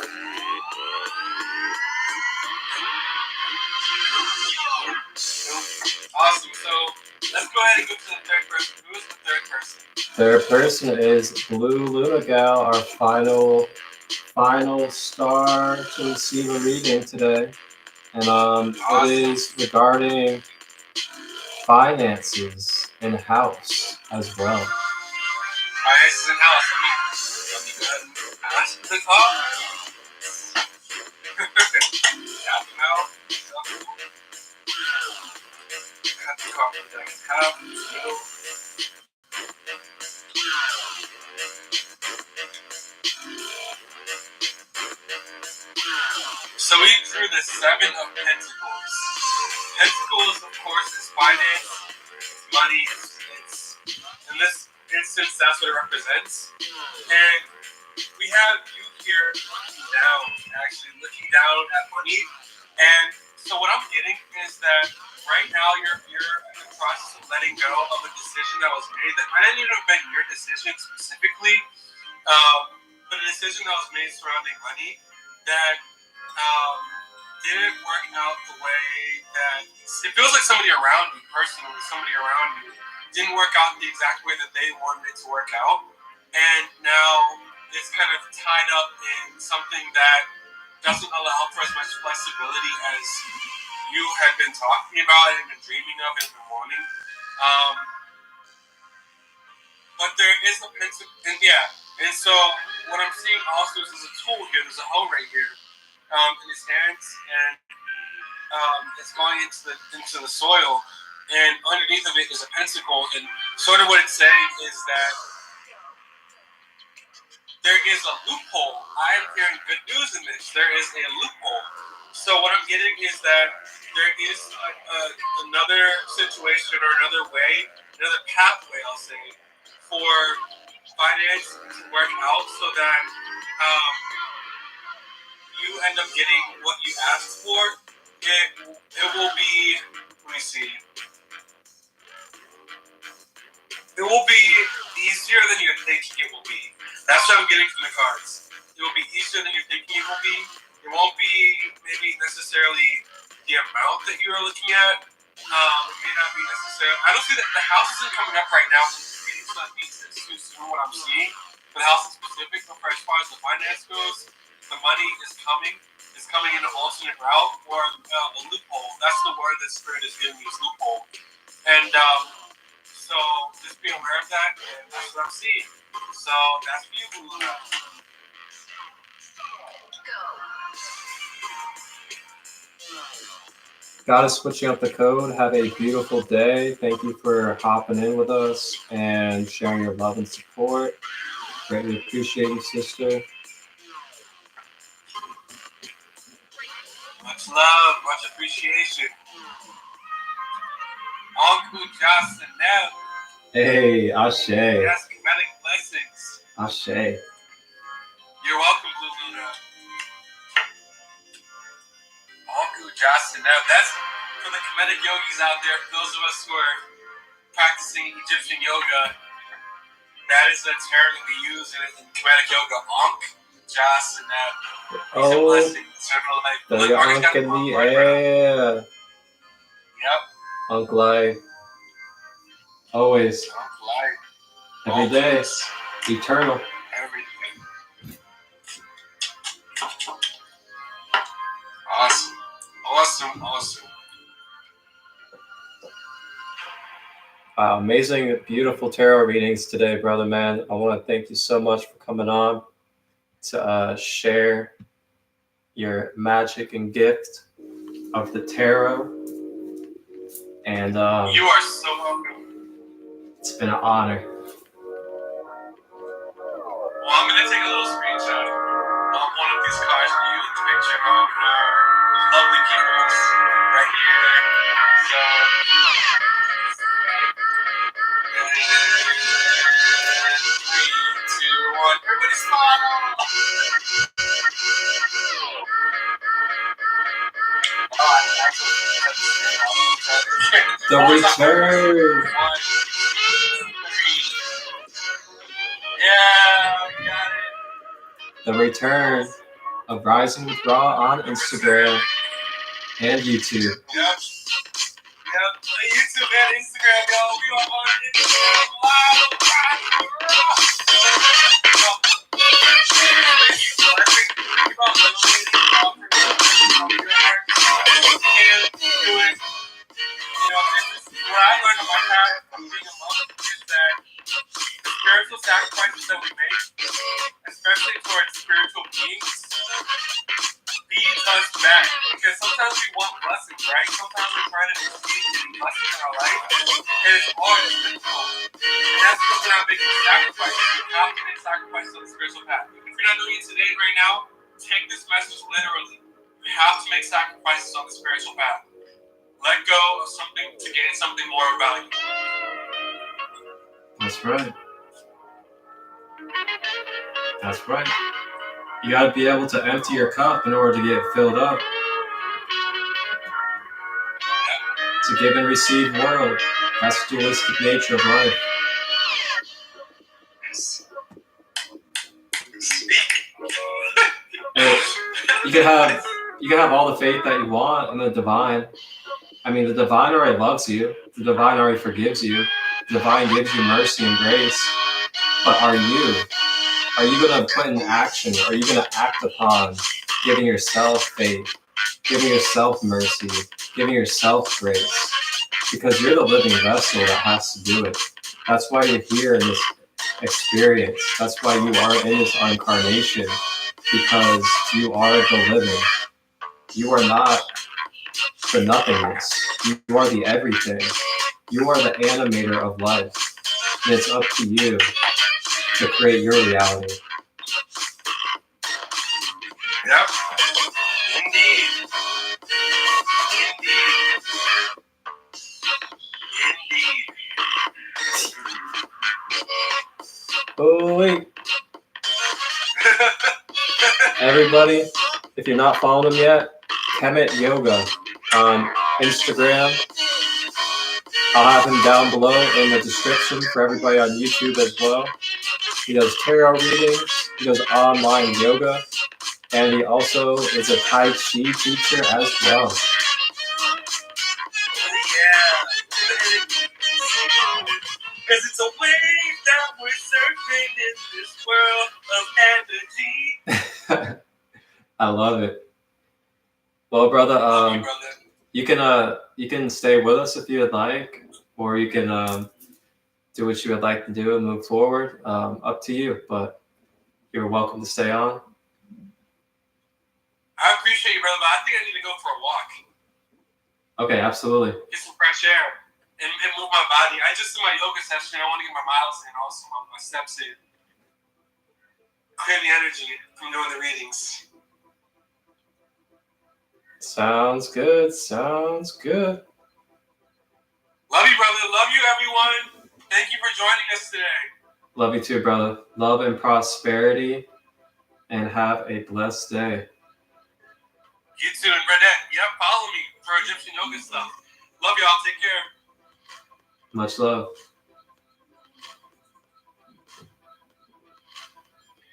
Awesome. So let's go ahead and go to the third person. Who is the third person? Third person is Blue Luna Gal, our final star to receive a reading today. And Awesome. It is regarding finances and house as well. Finances and house. Let me go ahead and ask the call. So we drew the Seven of Pentacles. Pentacles, of course, is finance, it's money, it's in this instance, that's what it represents. And we have you here looking down, actually looking down at money. And so what I'm getting is that right now you're in the process of letting go of a decision that was made that might not even have been your decision specifically, but a decision that was made surrounding money that didn't work out the way that it feels like somebody around you, personally, somebody around you didn't work out the exact way that they wanted it to work out, and now it's kind of tied up in something that doesn't allow for as much flexibility as you had been talking about and been dreaming of and been wanting. But there is a principle, and and so what I'm seeing also is there's a tool here, there's a hoe right here in his hands, and it's going into the soil, and underneath of it is a pentacle, and sort of what it's saying is that there is a loophole. I am hearing good news in this. There is a loophole. So what I'm getting is that there is another situation or another way, another pathway, I'll say, for finance to work out so that you end up getting what you asked for. It will be, let me see. It will be easier than you're thinking it will be. That's what I'm getting from the cards. It will be easier than you're thinking it will be. It won't be maybe necessarily the amount that you are looking at. It may not be necessarily. I don't see that the house isn't coming up right now. So that means it's too soon what I'm seeing. The house is specific, but as far as the finance goes, the money is coming. It's coming in an alternate route or a loophole. That's the word that Spirit is giving me, is loophole. And so just be aware of that, and that's what I'm seeing. So that's for you, Luna. God is switching up the code. Have a beautiful day. Thank you for hopping in with us and sharing your love and support. Greatly appreciate you, sister. Much love, much appreciation. Uncle Johnson now. Hey, Ashe. Yes, Kemetic blessings. Ashe. You're welcome, Blue Luna. Uncle Johnson now. That's for the Kemetic yogis out there. For those of us who are practicing Egyptian yoga, that is a term that we use in Kemetic yoga. Ankh Johnson now. Peace and blessings. Eternal life. The Look, Artist got Ankh in the the right air. Yep. Ankh light. Always. Ankh light. Every day. Eternal. Everything. Awesome. Awesome. Awesome. Wow, amazing, beautiful tarot readings today, brother man. I want to thank you so much for coming on to share your magic and gift of the tarot. And you are so welcome. It's been an honor. Well, I'm going to take a little screenshot of one of these cards for you to picture of love The return. Yeah, we got it. The return of Rising with Raw on Instagram and YouTube. Yep. YouTube and Instagram, y'all. We are on Instagram live. What I learned in my time from being a monk is that the spiritual sacrifices that we make, especially towards spiritual beings, feeds us back. Because sometimes we want blessings, right? Sometimes we're trying to receive any blessings in our life, and it's hard, it's difficult. And that's because we're not making sacrifices. We have to make sacrifices on the spiritual path. If you're not doing it today, right now, take this message literally. We have to make sacrifices on the spiritual path. Let go of something to gain something more of value. That's right. That's right. You got to be able to empty your cup in order to get filled up. To give and receive world. That's the dualistic nature of life. And you can have all the faith that you want in the divine. I mean, the divine already loves you. The divine already forgives you. The divine gives you mercy and grace. But are you going to put in action? Are you going to act upon giving yourself faith, giving yourself mercy, giving yourself grace? Because you're the living vessel that has to do it. That's why you're here in this experience. That's why you are in this incarnation. Because you are the living. You are not the nothingness. You are the everything. You are the animator of life. And it's up to you to create your reality. Yep. Indeed. Oh, wait. Everybody, if you're not following him yet, Kemetyoga on Instagram. I'll have him down below in the description for everybody on YouTube as well. He does tarot readings, he does online yoga, and he also is a Tai Chi teacher as well. Yeah. Because it's a wave that we're surfing in this world of energy. I love it. Well, brother, you can stay with us if you would like, or you can do what you would like to do and move forward. Up to you, but you're welcome to stay on. I appreciate you, brother, but I think I need to go for a walk. Okay, absolutely. Get some fresh air and move my body. I just did my yoga session. I want to get my miles in, also my steps in. Clear the energy from doing the readings. Sounds good. Sounds good. Love you, brother. Love you, everyone. Thank you for joining us today. Love you too, brother. Love and prosperity, and have a blessed day. You too, and Burnett. Yep, follow me for Egyptian yoga stuff. Love y'all. Take care. Much love.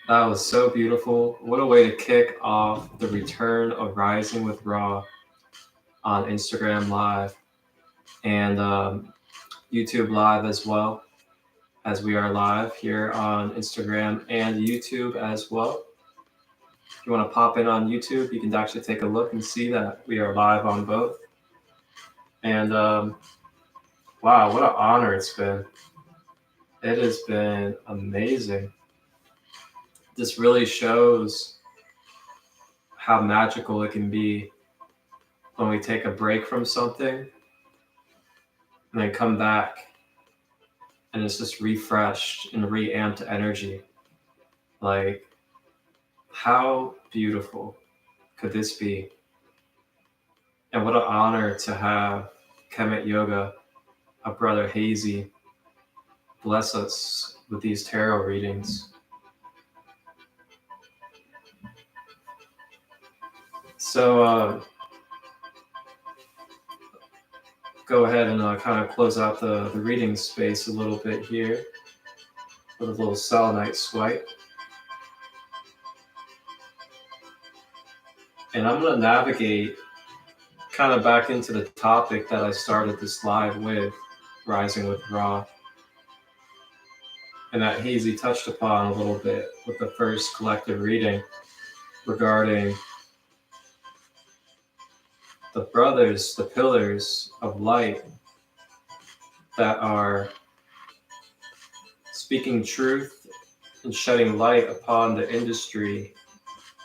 That was so beautiful. What a way to kick off the return of Rising with Ra on Instagram Live and YouTube Live as well, as we are live here on Instagram and YouTube as well. If you want to pop in on YouTube, you can actually take a look and see that we are live on both. And wow, what an honor it's been. It has been amazing. This really shows how magical it can be when we take a break from something and then come back and it's just refreshed and re-amped energy. Like, how beautiful could this be? And what an honor to have Kemetyoga, our brother Hazy, bless us with these tarot readings. So go ahead and kind of close out the reading space a little bit here with a little selenite swipe. And I'm going to navigate kind of back into the topic that I started this live with, Rising with Ra, and that Hazy touched upon a little bit with the first collective reading regarding the brothers, the pillars of light that are speaking truth and shedding light upon the industry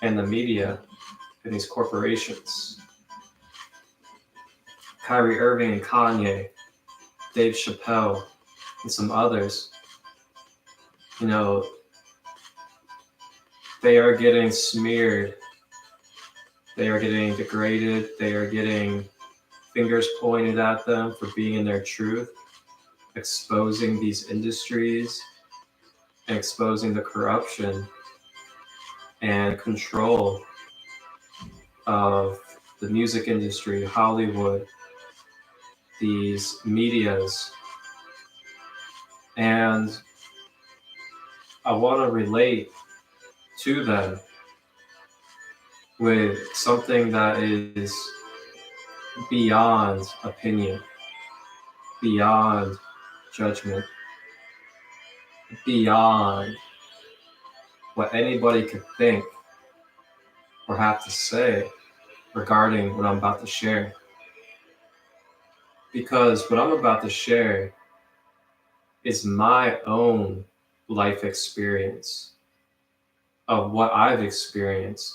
and the media and these corporations. Kyrie Irving and Kanye, Dave Chappelle, and some others, you know, they are getting smeared. They are getting degraded. They are getting fingers pointed at them for being in their truth, exposing these industries, and exposing the corruption and control of the music industry, Hollywood, these medias. And I want to relate to them with something that is beyond opinion, beyond judgment, beyond what anybody could think or have to say regarding what I'm about to share. Because what I'm about to share is my own life experience of what I've experienced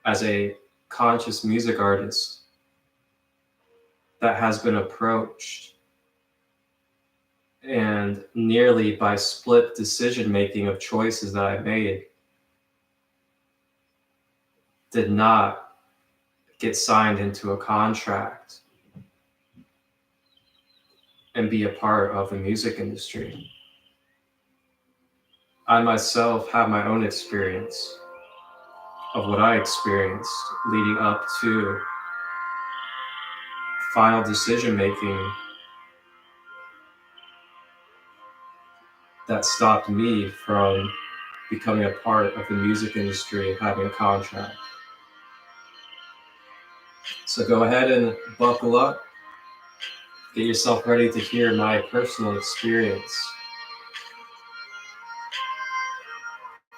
as a conscious music artist that has been approached and nearly by split decision making of choices that I made did not get signed into a contract and be a part of the music industry. I myself have my own experience of what I experienced leading up to final decision making that stopped me from becoming a part of the music industry and having a contract. So go ahead and buckle up, get yourself ready to hear my personal experience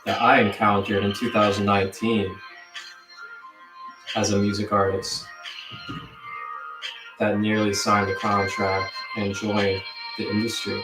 that I encountered in 2019 as a music artist that nearly signed a contract and joined the industry.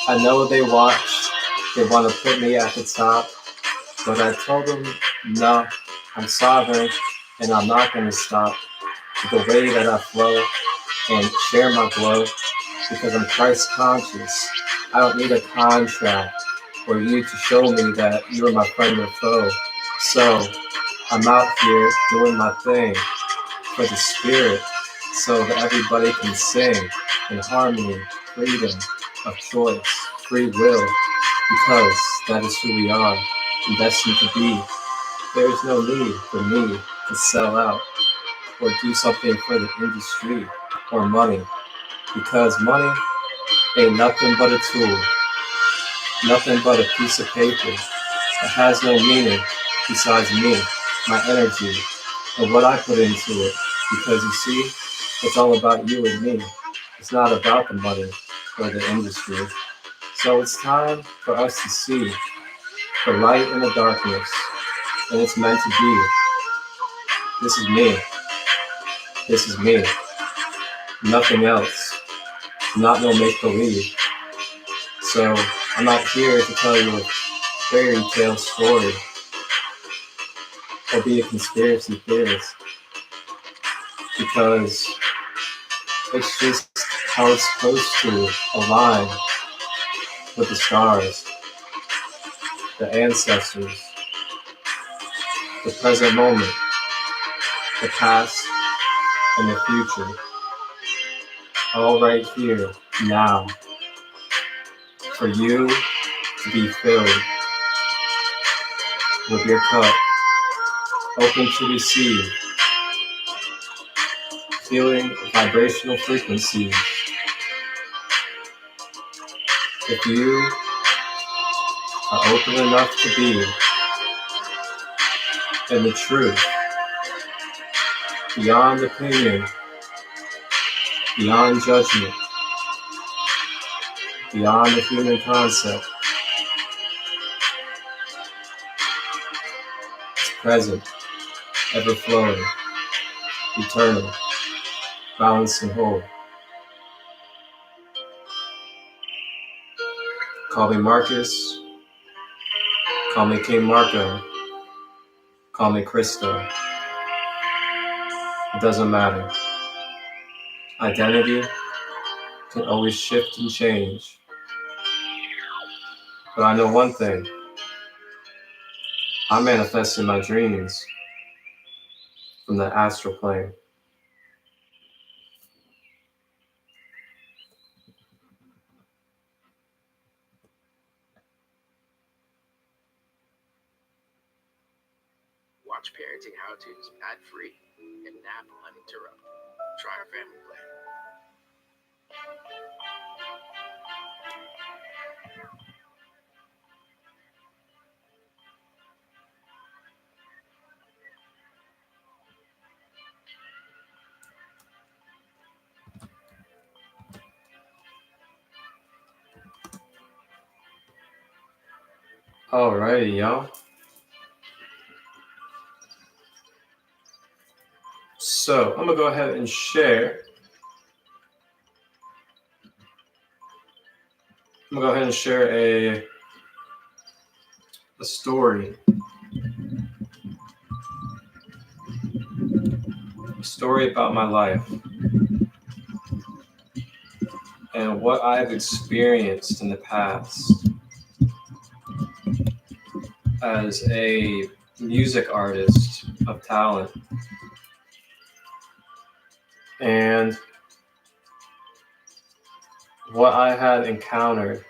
I know they want to put me at the top, but I told them, no, I'm sovereign and I'm not going to stop the way that I flow and share my glow because I'm Christ conscious. I don't need a contract or you to show me that you're my friend or foe. So I'm out here doing my thing for the spirit so that everybody can sing in harmony, freedom of choice, free will, because that is who we are and destined to be. There is no need for me to sell out or do something for the industry or money, because money ain't nothing but a tool, nothing but a piece of paper. It has no meaning besides me, my energy, and what I put into it. Because you see, it's all about you and me. It's not about the money or the industry. So it's time for us to see the light in the darkness, and it's meant to be. This is me. This is me. Nothing else. Not no make believe. So I'm not here to tell you a fairy tale story or be a conspiracy theorist, because it's just how it's supposed to align with the stars, the ancestors, the present moment, the past, and the future. All right here, now, for you to be filled with your cup, open to receive, feeling vibrational frequencies. If you are open enough to be in the truth, beyond opinion, beyond judgment, beyond the human concept, it's present, ever flowing, eternal, balanced and whole. Call me Marcus, call me King Marco, call me Cristo. It doesn't matter. Identity can always shift and change. But I know one thing. I'm manifesting my dreams from the astral plane. Watch parenting how-tos ad-free and nap uninterrupted. Try our family plan. Alrighty, y'all. So I'm gonna go ahead and share. A story. A story about my life and what I've experienced in the past as a music artist of talent. And what I had encountered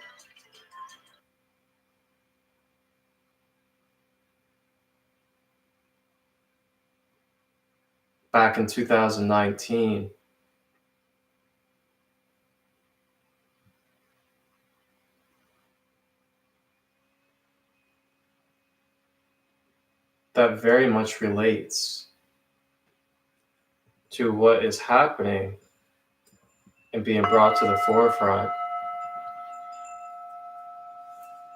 back in 2019. That very much relates to what is happening and being brought to the forefront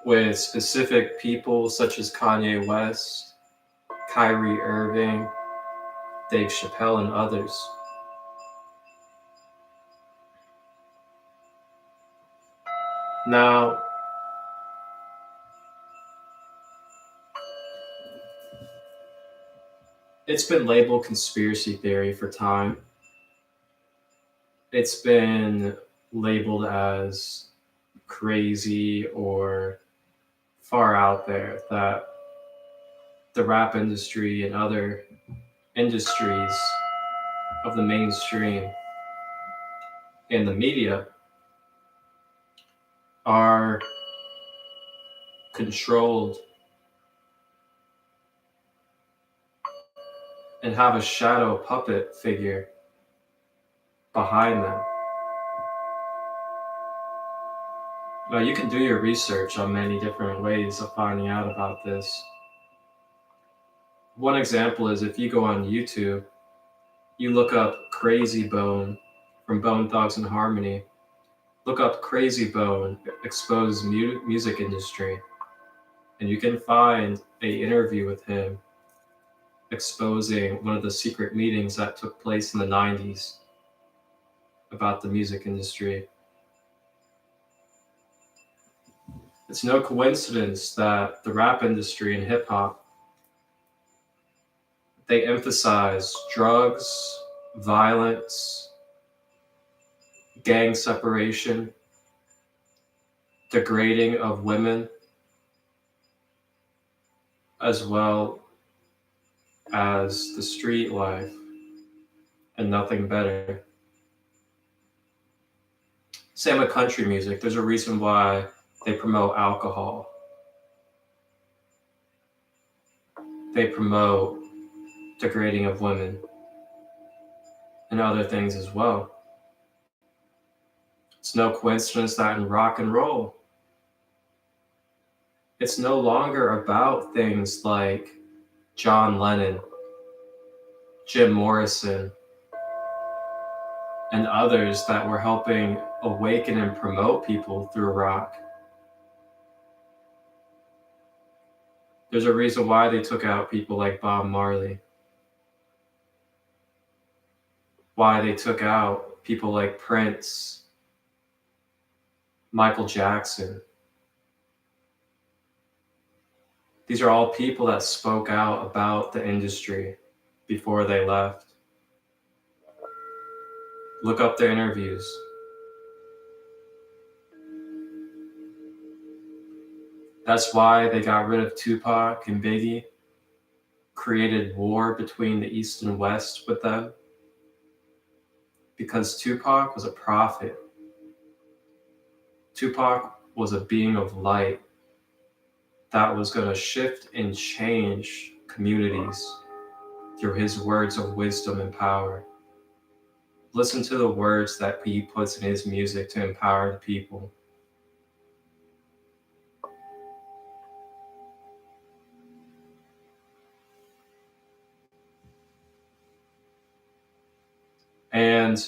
with specific people such as Kanye West, Kyrie Irving, Dave Chappelle, and others. Now, it's been labeled conspiracy theory for time. It's been labeled as crazy or far out there that the rap industry and other industries of the mainstream and the media are controlled and have a shadow puppet figure behind them. Now, you can do your research on many different ways of finding out about this. One example is if you go on YouTube, you look up Crazy Bone from Bone Thugs and Harmony. Look up Crazy Bone exposed music industry, and you can find an interview with him exposing one of the secret meetings that took place in the 90s about the music industry. It's no coincidence that the rap industry and hip hop, they emphasize drugs, violence, gang separation, degrading of women, as well as the street life, and nothing better. Same with country music. There's a reason why they promote alcohol. They promote degrading of women and other things as well. It's no coincidence that in rock and roll, it's no longer about things like John Lennon, Jim Morrison, and others that were helping awaken and promote people through rock. There's a reason why they took out people like Bob Marley, why they took out people like Prince, Michael Jackson. These are all people that spoke out about the industry before they left. Look up their interviews. That's why they got rid of Tupac and Biggie, created war between the East and West with them, because Tupac was a prophet. Tupac was a being of light that was going to shift and change communities through his words of wisdom and power. Listen to the words that he puts in his music to empower the people. And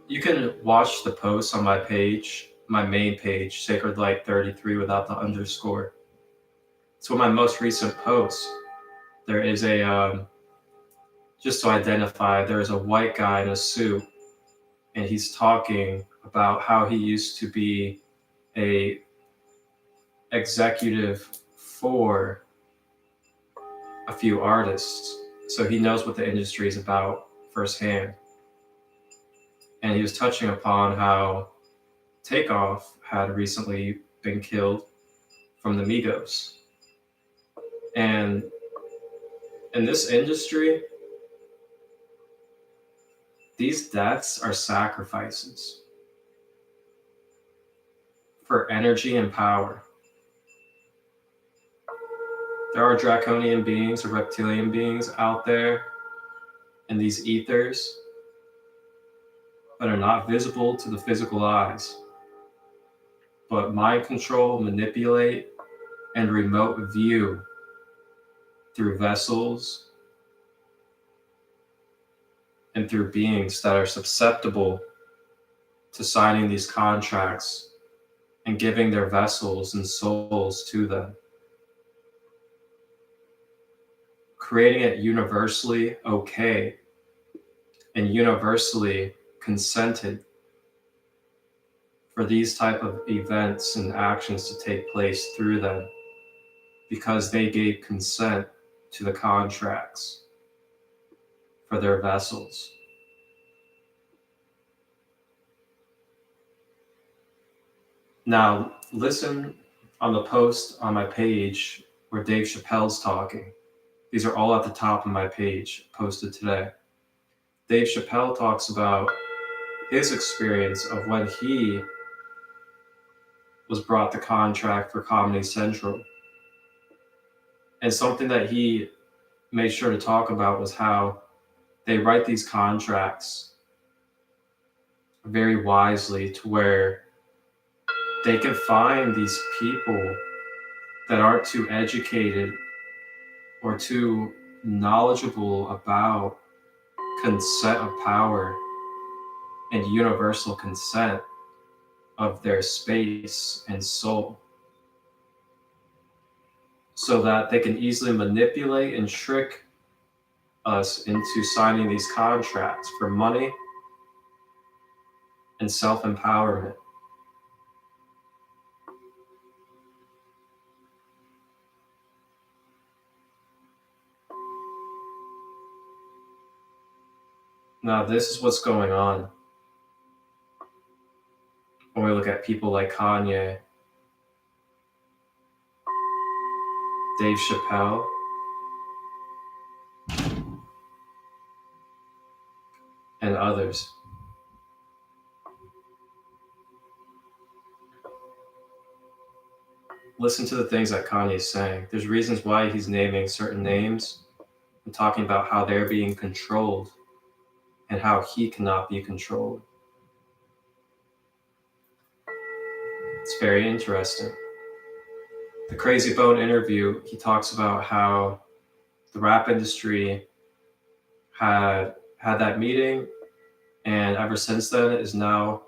you can watch the posts on my page, my main page, Sacred Light 33 without the underscore. It's one of my most recent posts. There is a, just to identify, there is a white guy in a suit, and he's talking about how he used to be a executive for a few artists. So he knows what the industry is about firsthand. And he was touching upon how Takeoff had recently been killed from the Migos. And in this industry, these deaths are sacrifices for energy and power. There are draconian beings or reptilian beings out there in these ethers that are not visible to the physical eyes, but mind control, manipulate, and remote view through vessels and through beings that are susceptible to signing these contracts and giving their vessels and souls to them. Creating it universally okay and universally consented for these type of events and actions to take place through them, because they gave consent to the contracts for their vessels. Now, listen on the post on my page where Dave Chappelle's talking. These are all at the top of my page, posted today. Dave Chappelle talks about his experience of when he was brought the contract for Comedy Central. And something that he made sure to talk about was how they write these contracts very wisely to where they can find these people that aren't too educated or too knowledgeable about consent of power and universal consent of their space and soul, so that they can easily manipulate and trick us into signing these contracts for money and self-empowerment. Now, this is what's going on when we look at people like Kanye, Dave Chappelle, and others. Listen to the things that Kanye's saying. There's reasons why he's naming certain names and talking about how they're being controlled and how he cannot be controlled. It's very interesting. The Crazy Bone interview, he talks about how the rap industry had that meeting, and ever since then is now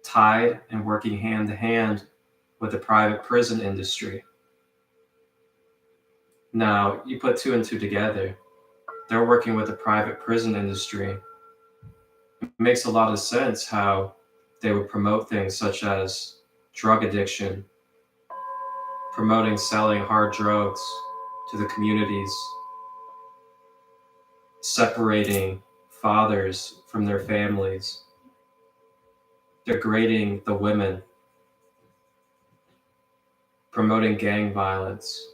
tied and working hand to hand with the private prison industry. Now, you put two and two together, they're working with the private prison industry. It makes a lot of sense how they would promote things such as drug addiction, promoting selling hard drugs to the communities, separating fathers from their families, degrading the women, promoting gang violence,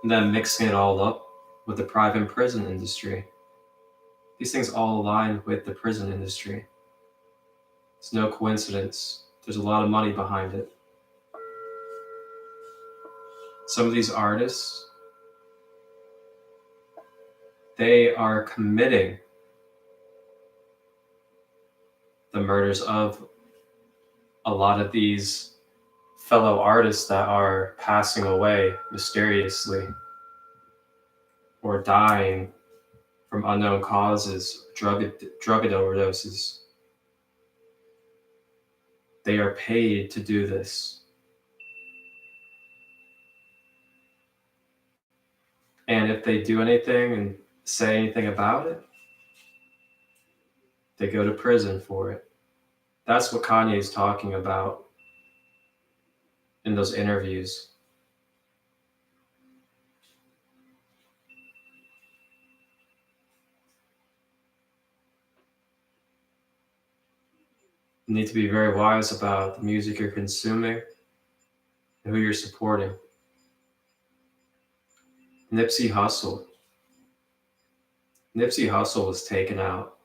and then mixing it all up with the private prison industry. These things all align with the prison industry. It's no coincidence. There's a lot of money behind it. Some of these artists, they are committing the murders of a lot of these fellow artists that are passing away mysteriously or dying from unknown causes, drug overdoses. They are paid to do this. And if they do anything and say anything about it, they go to prison for it. That's what Kanye's talking about in those interviews. You need to be very wise about the music you're consuming and who you're supporting. Nipsey Hussle. Nipsey Hussle was taken out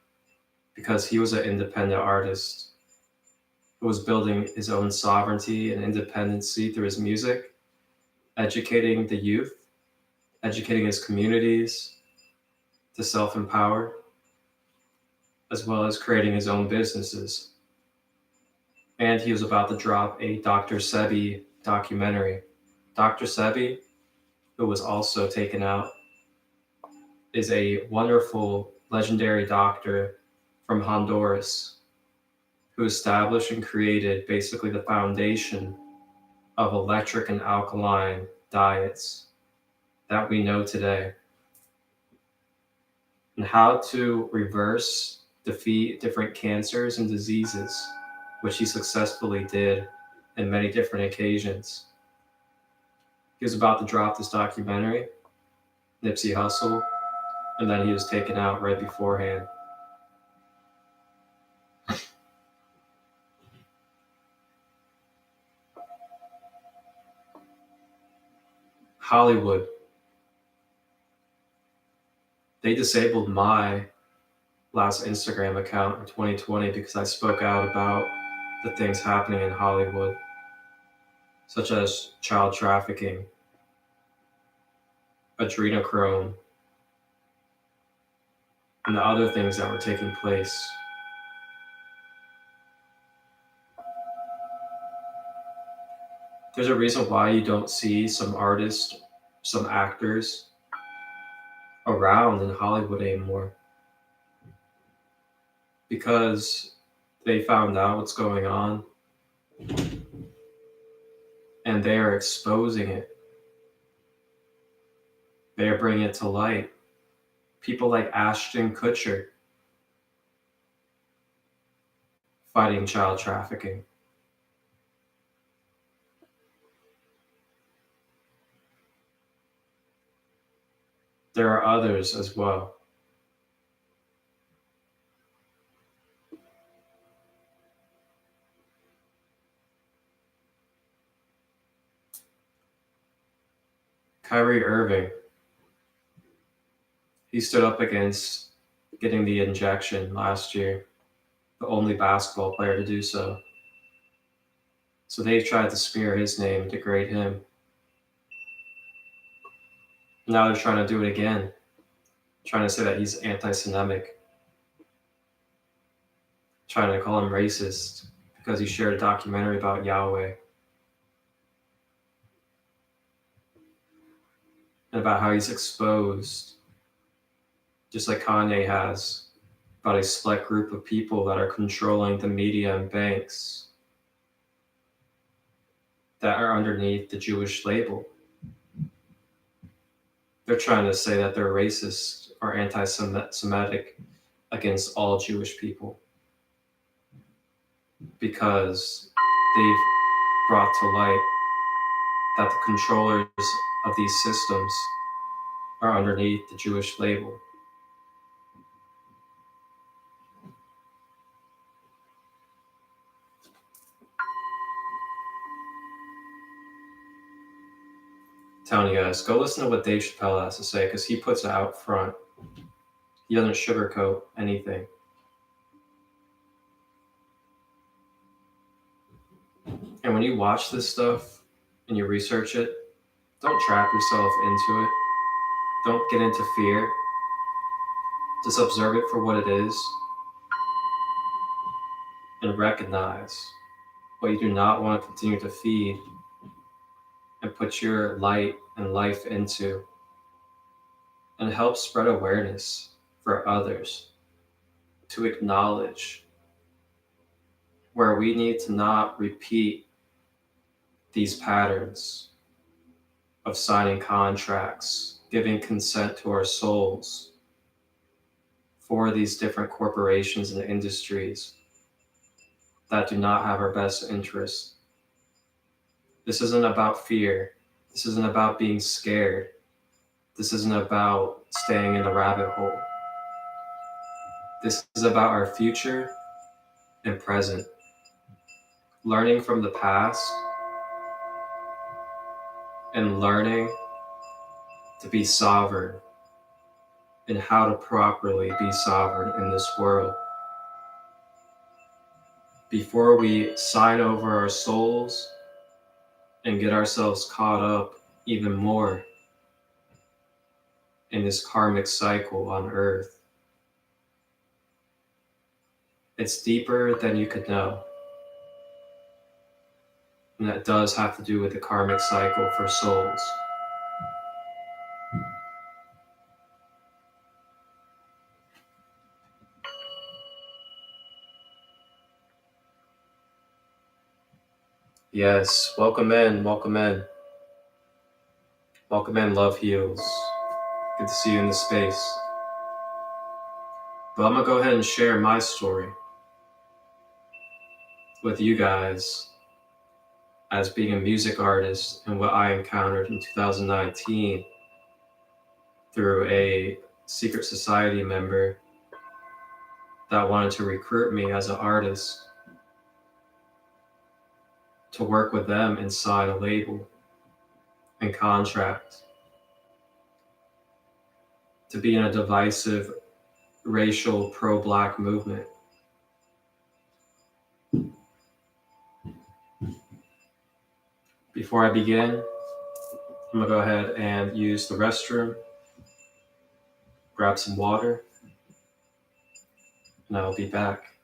because he was an independent artist who was building his own sovereignty and independency through his music, educating the youth, educating his communities to self-empower, as well as creating his own businesses. And he was about to drop a Dr. Sebi documentary. Dr. Sebi, who was also taken out, is a wonderful, legendary doctor from Honduras who established and created basically the foundation of electric and alkaline diets that we know today, and how to defeat different cancers and diseases, which he successfully did in many different occasions. He was about to drop this documentary, Nipsey Hussle, and then he was taken out right beforehand. Hollywood. They disabled my last Instagram account in 2020 because I spoke out about the things happening in Hollywood, such as child trafficking adrenochrome, and the other things that were taking place. There's a reason why you don't see some artists, some actors around in Hollywood anymore. Because they found out what's going on and they are exposing it. They are bringing it to light. People like Ashton Kutcher fighting child trafficking. There are others as well. Kyrie Irving, he stood up against getting the injection last year, the only basketball player to do so. So they tried to smear his name and degrade him. Now they're trying to do it again, trying to say that he's anti-Semitic, trying to call him racist because he shared a documentary about Yahweh and about how he's exposed, just like Kanye has, about a select group of people that are controlling the media and banks that are underneath the Jewish label. They're trying to say that they're racist or anti-Semitic against all Jewish people because they've brought to light that the controllers of these systems are underneath the Jewish label. Telling you guys, go listen to what Dave Chappelle has to say because he puts it out front. He doesn't sugarcoat anything. And when you watch this stuff and you research it, don't trap yourself into it. Don't get into fear. Just observe it for what it is and recognize what you do not want to continue to feed and put your light and life into, and help spread awareness for others to acknowledge where we need to not repeat these patterns of signing contracts, giving consent to our souls for these different corporations and industries that do not have our best interests. This isn't about fear. This isn't about being scared. This isn't about staying in the rabbit hole. This is about our future and present. Learning from the past and learning to be sovereign and how to properly be sovereign in this world. Before we sign over our souls and get ourselves caught up even more in this karmic cycle on Earth. It's deeper than you could know. And that does have to do with the karmic cycle for souls. Yes, welcome in, welcome in. Welcome in, Love Heals. Good to see you in the space. But I'm gonna go ahead and share my story with you guys as being a music artist and what I encountered in 2019 through a secret society member that wanted to recruit me as an artist to work with them and sign a label and contract to be in a divisive racial pro-Black movement. Before I begin, I'm gonna go ahead and use the restroom, grab some water, and I'll be back.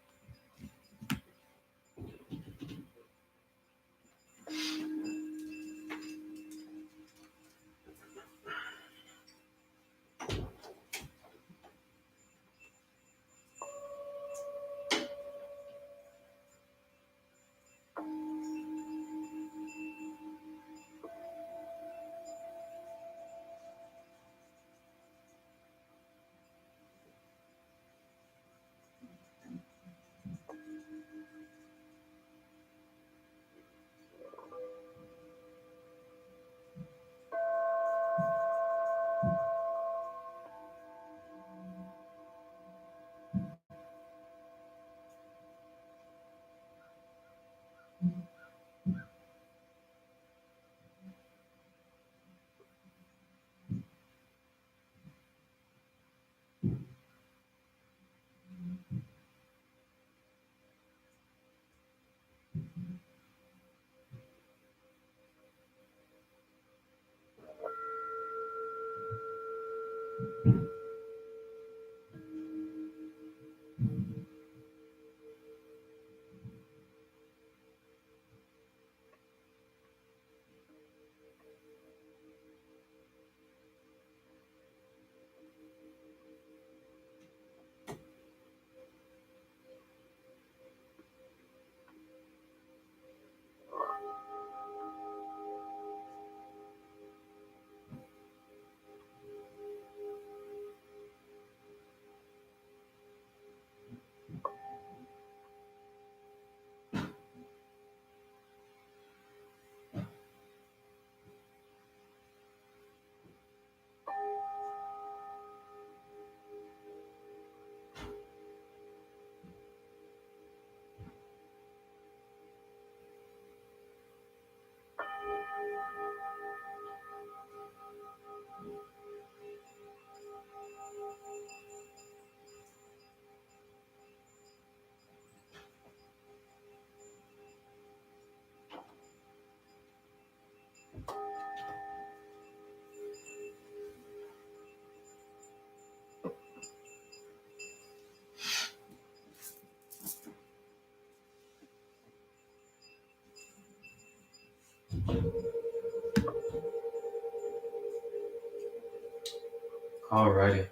Alrighty.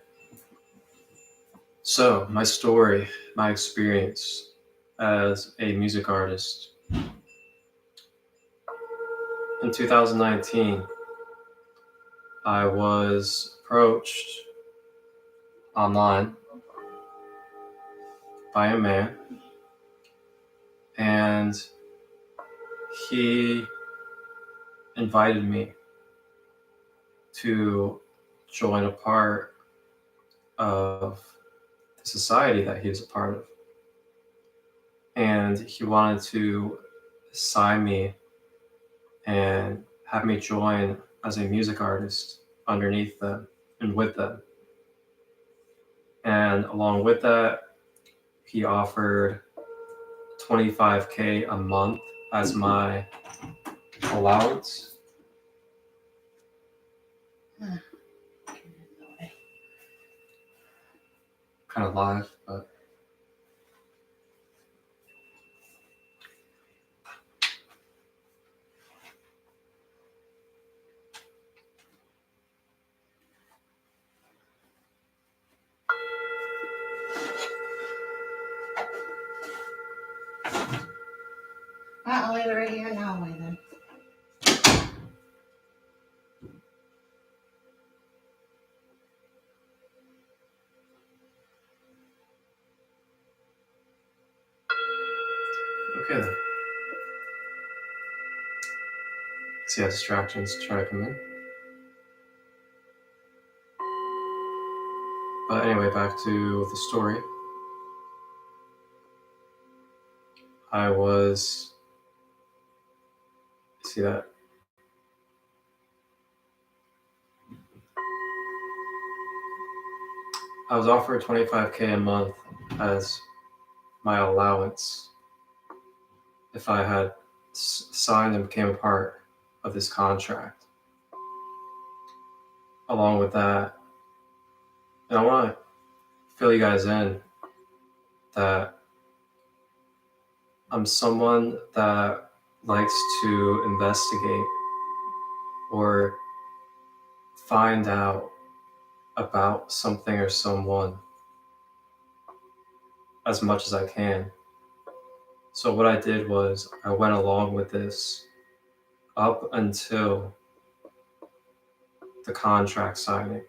So, my story, my experience as a music artist. In 2019, I was approached online by a man, and he invited me to join a part of the society that he was a part of. And he wanted to sign me and have me join as a music artist underneath them and with them. And along with that, he offered $25K a month as my allowance. Kind of live, but I'll leave it right here in the hallway then. okay then. See how distractions try to come in. But anyway, back to the story. I was, see that? I was offered $25K a month as my allowance if I had signed and became a part of this contract. along with that, and I want to fill you guys in that I'm someone that likes to investigate or find out about something or someone as much as I can. So what I did was I went along with this up until the contract signing,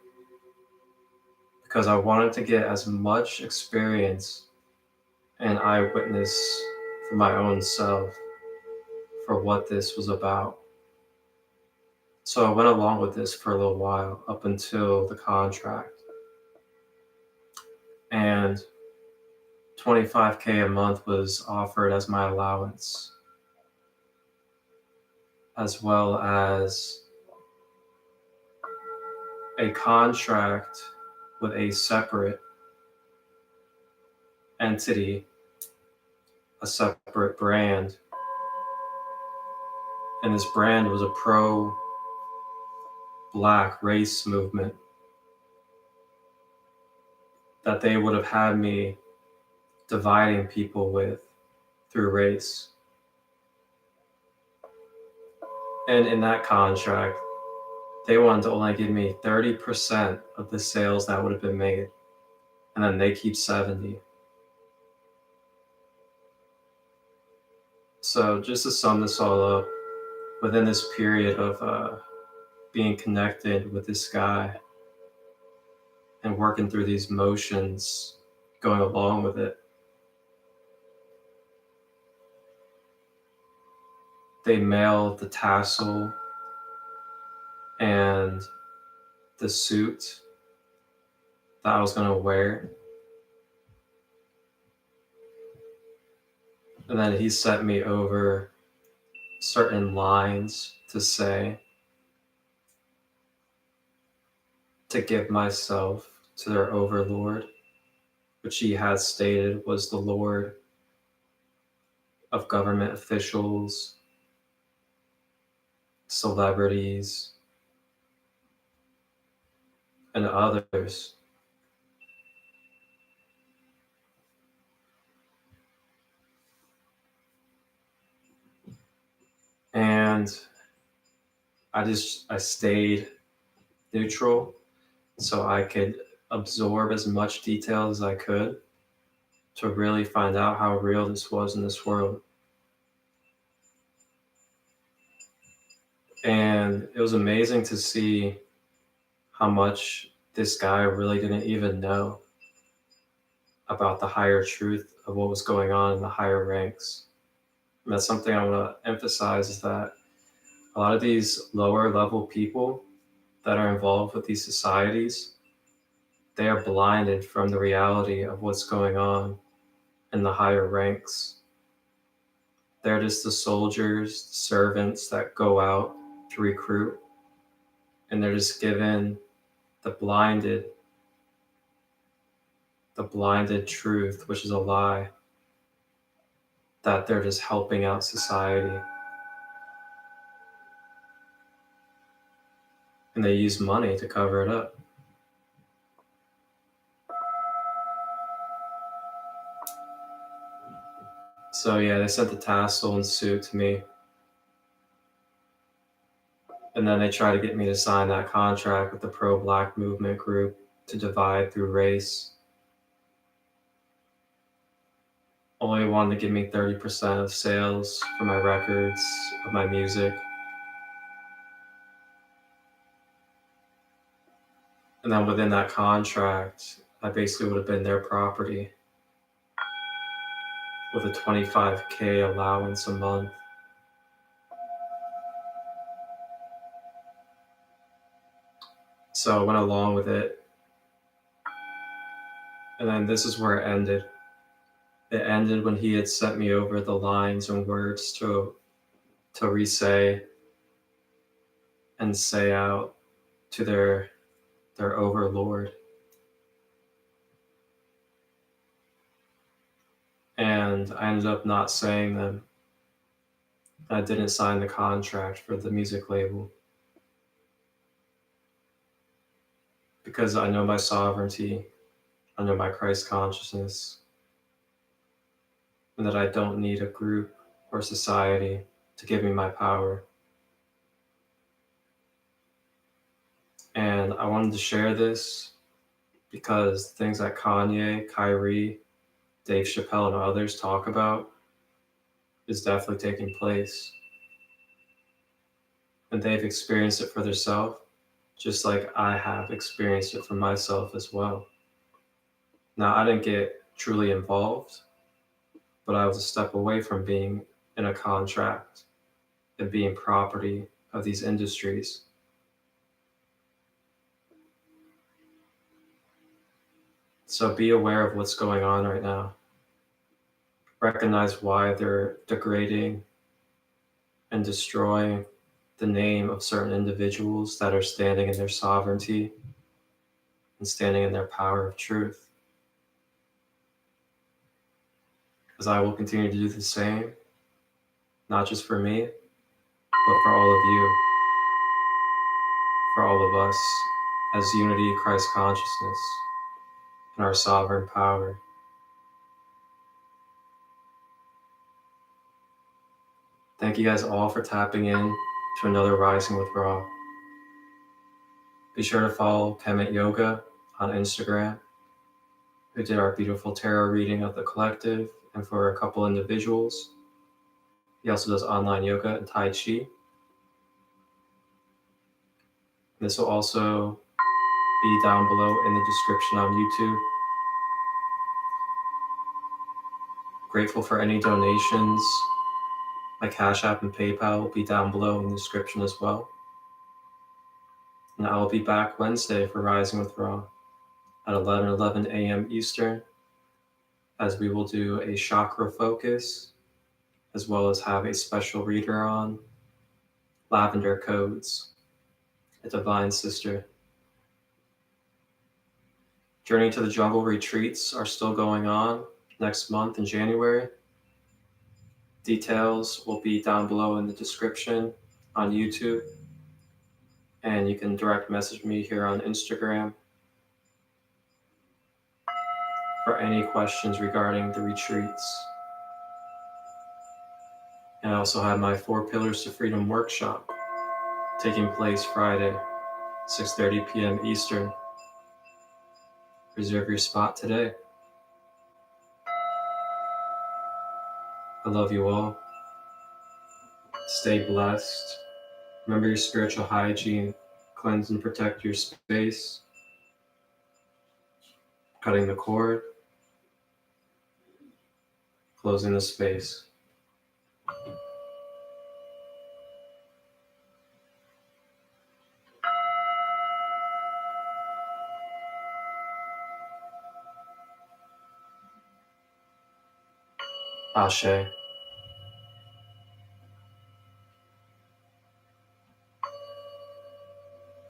because I wanted to get as much experience and eyewitness for my own self for what this was about. So I went along with this for a little while up until the contract. And $25K a month was offered as my allowance, as well as a contract with a separate entity, a separate brand. And this brand was a pro-black race movement that they would have had me dividing people with through race. And in that contract, they wanted to only give me 30% of the sales that would have been made, and then they keep 70. So just to sum this all up, within this period of being connected with this guy and working through these motions, going along with it, they mailed the tassel and the suit that I was going to wear. And then he sent me over certain lines to say, to give myself to their overlord, which he had stated was the lord of government officials, celebrities, and others. And I stayed neutral so I could absorb as much detail as I could to really find out how real this was in this world. And it was amazing to see how much this guy really didn't even know about the higher truth of what was going on in the higher ranks. And that's something I want to emphasize, is that a lot of these lower level people that are involved with these societies, they are blinded from the reality of what's going on in the higher ranks. They're just the soldiers, servants that go out to recruit, and they're just given the blinded truth, which is a lie, that they're just helping out society. And they use money to cover it up. So yeah, they sent the tassel and suit to me. And then they tried to get me to sign that contract with the pro-black movement group to divide through race. Only wanted to give me 30% of sales for my records, of my music. And then within that contract, I basically would have been their property with a $25K allowance a month. So I went along with it. And then this is where it ended. It ended when he had sent me over the lines and words to re-say and say out to their overlord. And I ended up not saying them. I didn't sign the contract for the music label. because I know my sovereignty, I know my Christ consciousness, and that I don't need a group or society to give me my power. And I wanted to share this because things that Kanye, Kyrie, Dave Chappelle, and others talk about is definitely taking place. And they've experienced it for themselves, just like I have experienced it for myself as well. Now, I didn't get truly involved, but I was a step away from being in a contract and being property of these industries. So be aware of what's going on right now. Recognize why they're degrading and destroying the name of certain individuals that are standing in their sovereignty and standing in their power of truth. As I will continue to do the same, not just for me, but for all of you, for all of us, as unity, Christ consciousness, and our sovereign power. Thank you guys all for tapping in to another Rising with Ra. Be sure to follow Kemetyoga on Instagram, who did our beautiful tarot reading of the collective and for a couple individuals. He also does online yoga and Tai Chi. This will also be down below in the description on YouTube. Grateful for any donations. My Cash App and PayPal will be down below in the description as well. And I will be back Wednesday for Rising with Ra at 11 a.m. Eastern, as we will do a chakra focus, as well as have a special reader on Lavender Codes, a divine sister. Journey to the Jungle retreats are still going on next month in January. Details will be down below in the description on YouTube, and you can direct message me here on Instagram for any questions regarding the retreats. And I also have my 4 Pillars to Freedom workshop taking place Friday, 6:30 p.m. Eastern. Reserve your spot today. I love you all. Stay blessed. Remember your spiritual hygiene. Cleanse and protect your space. Cutting the cord. Closing the space. Ashe.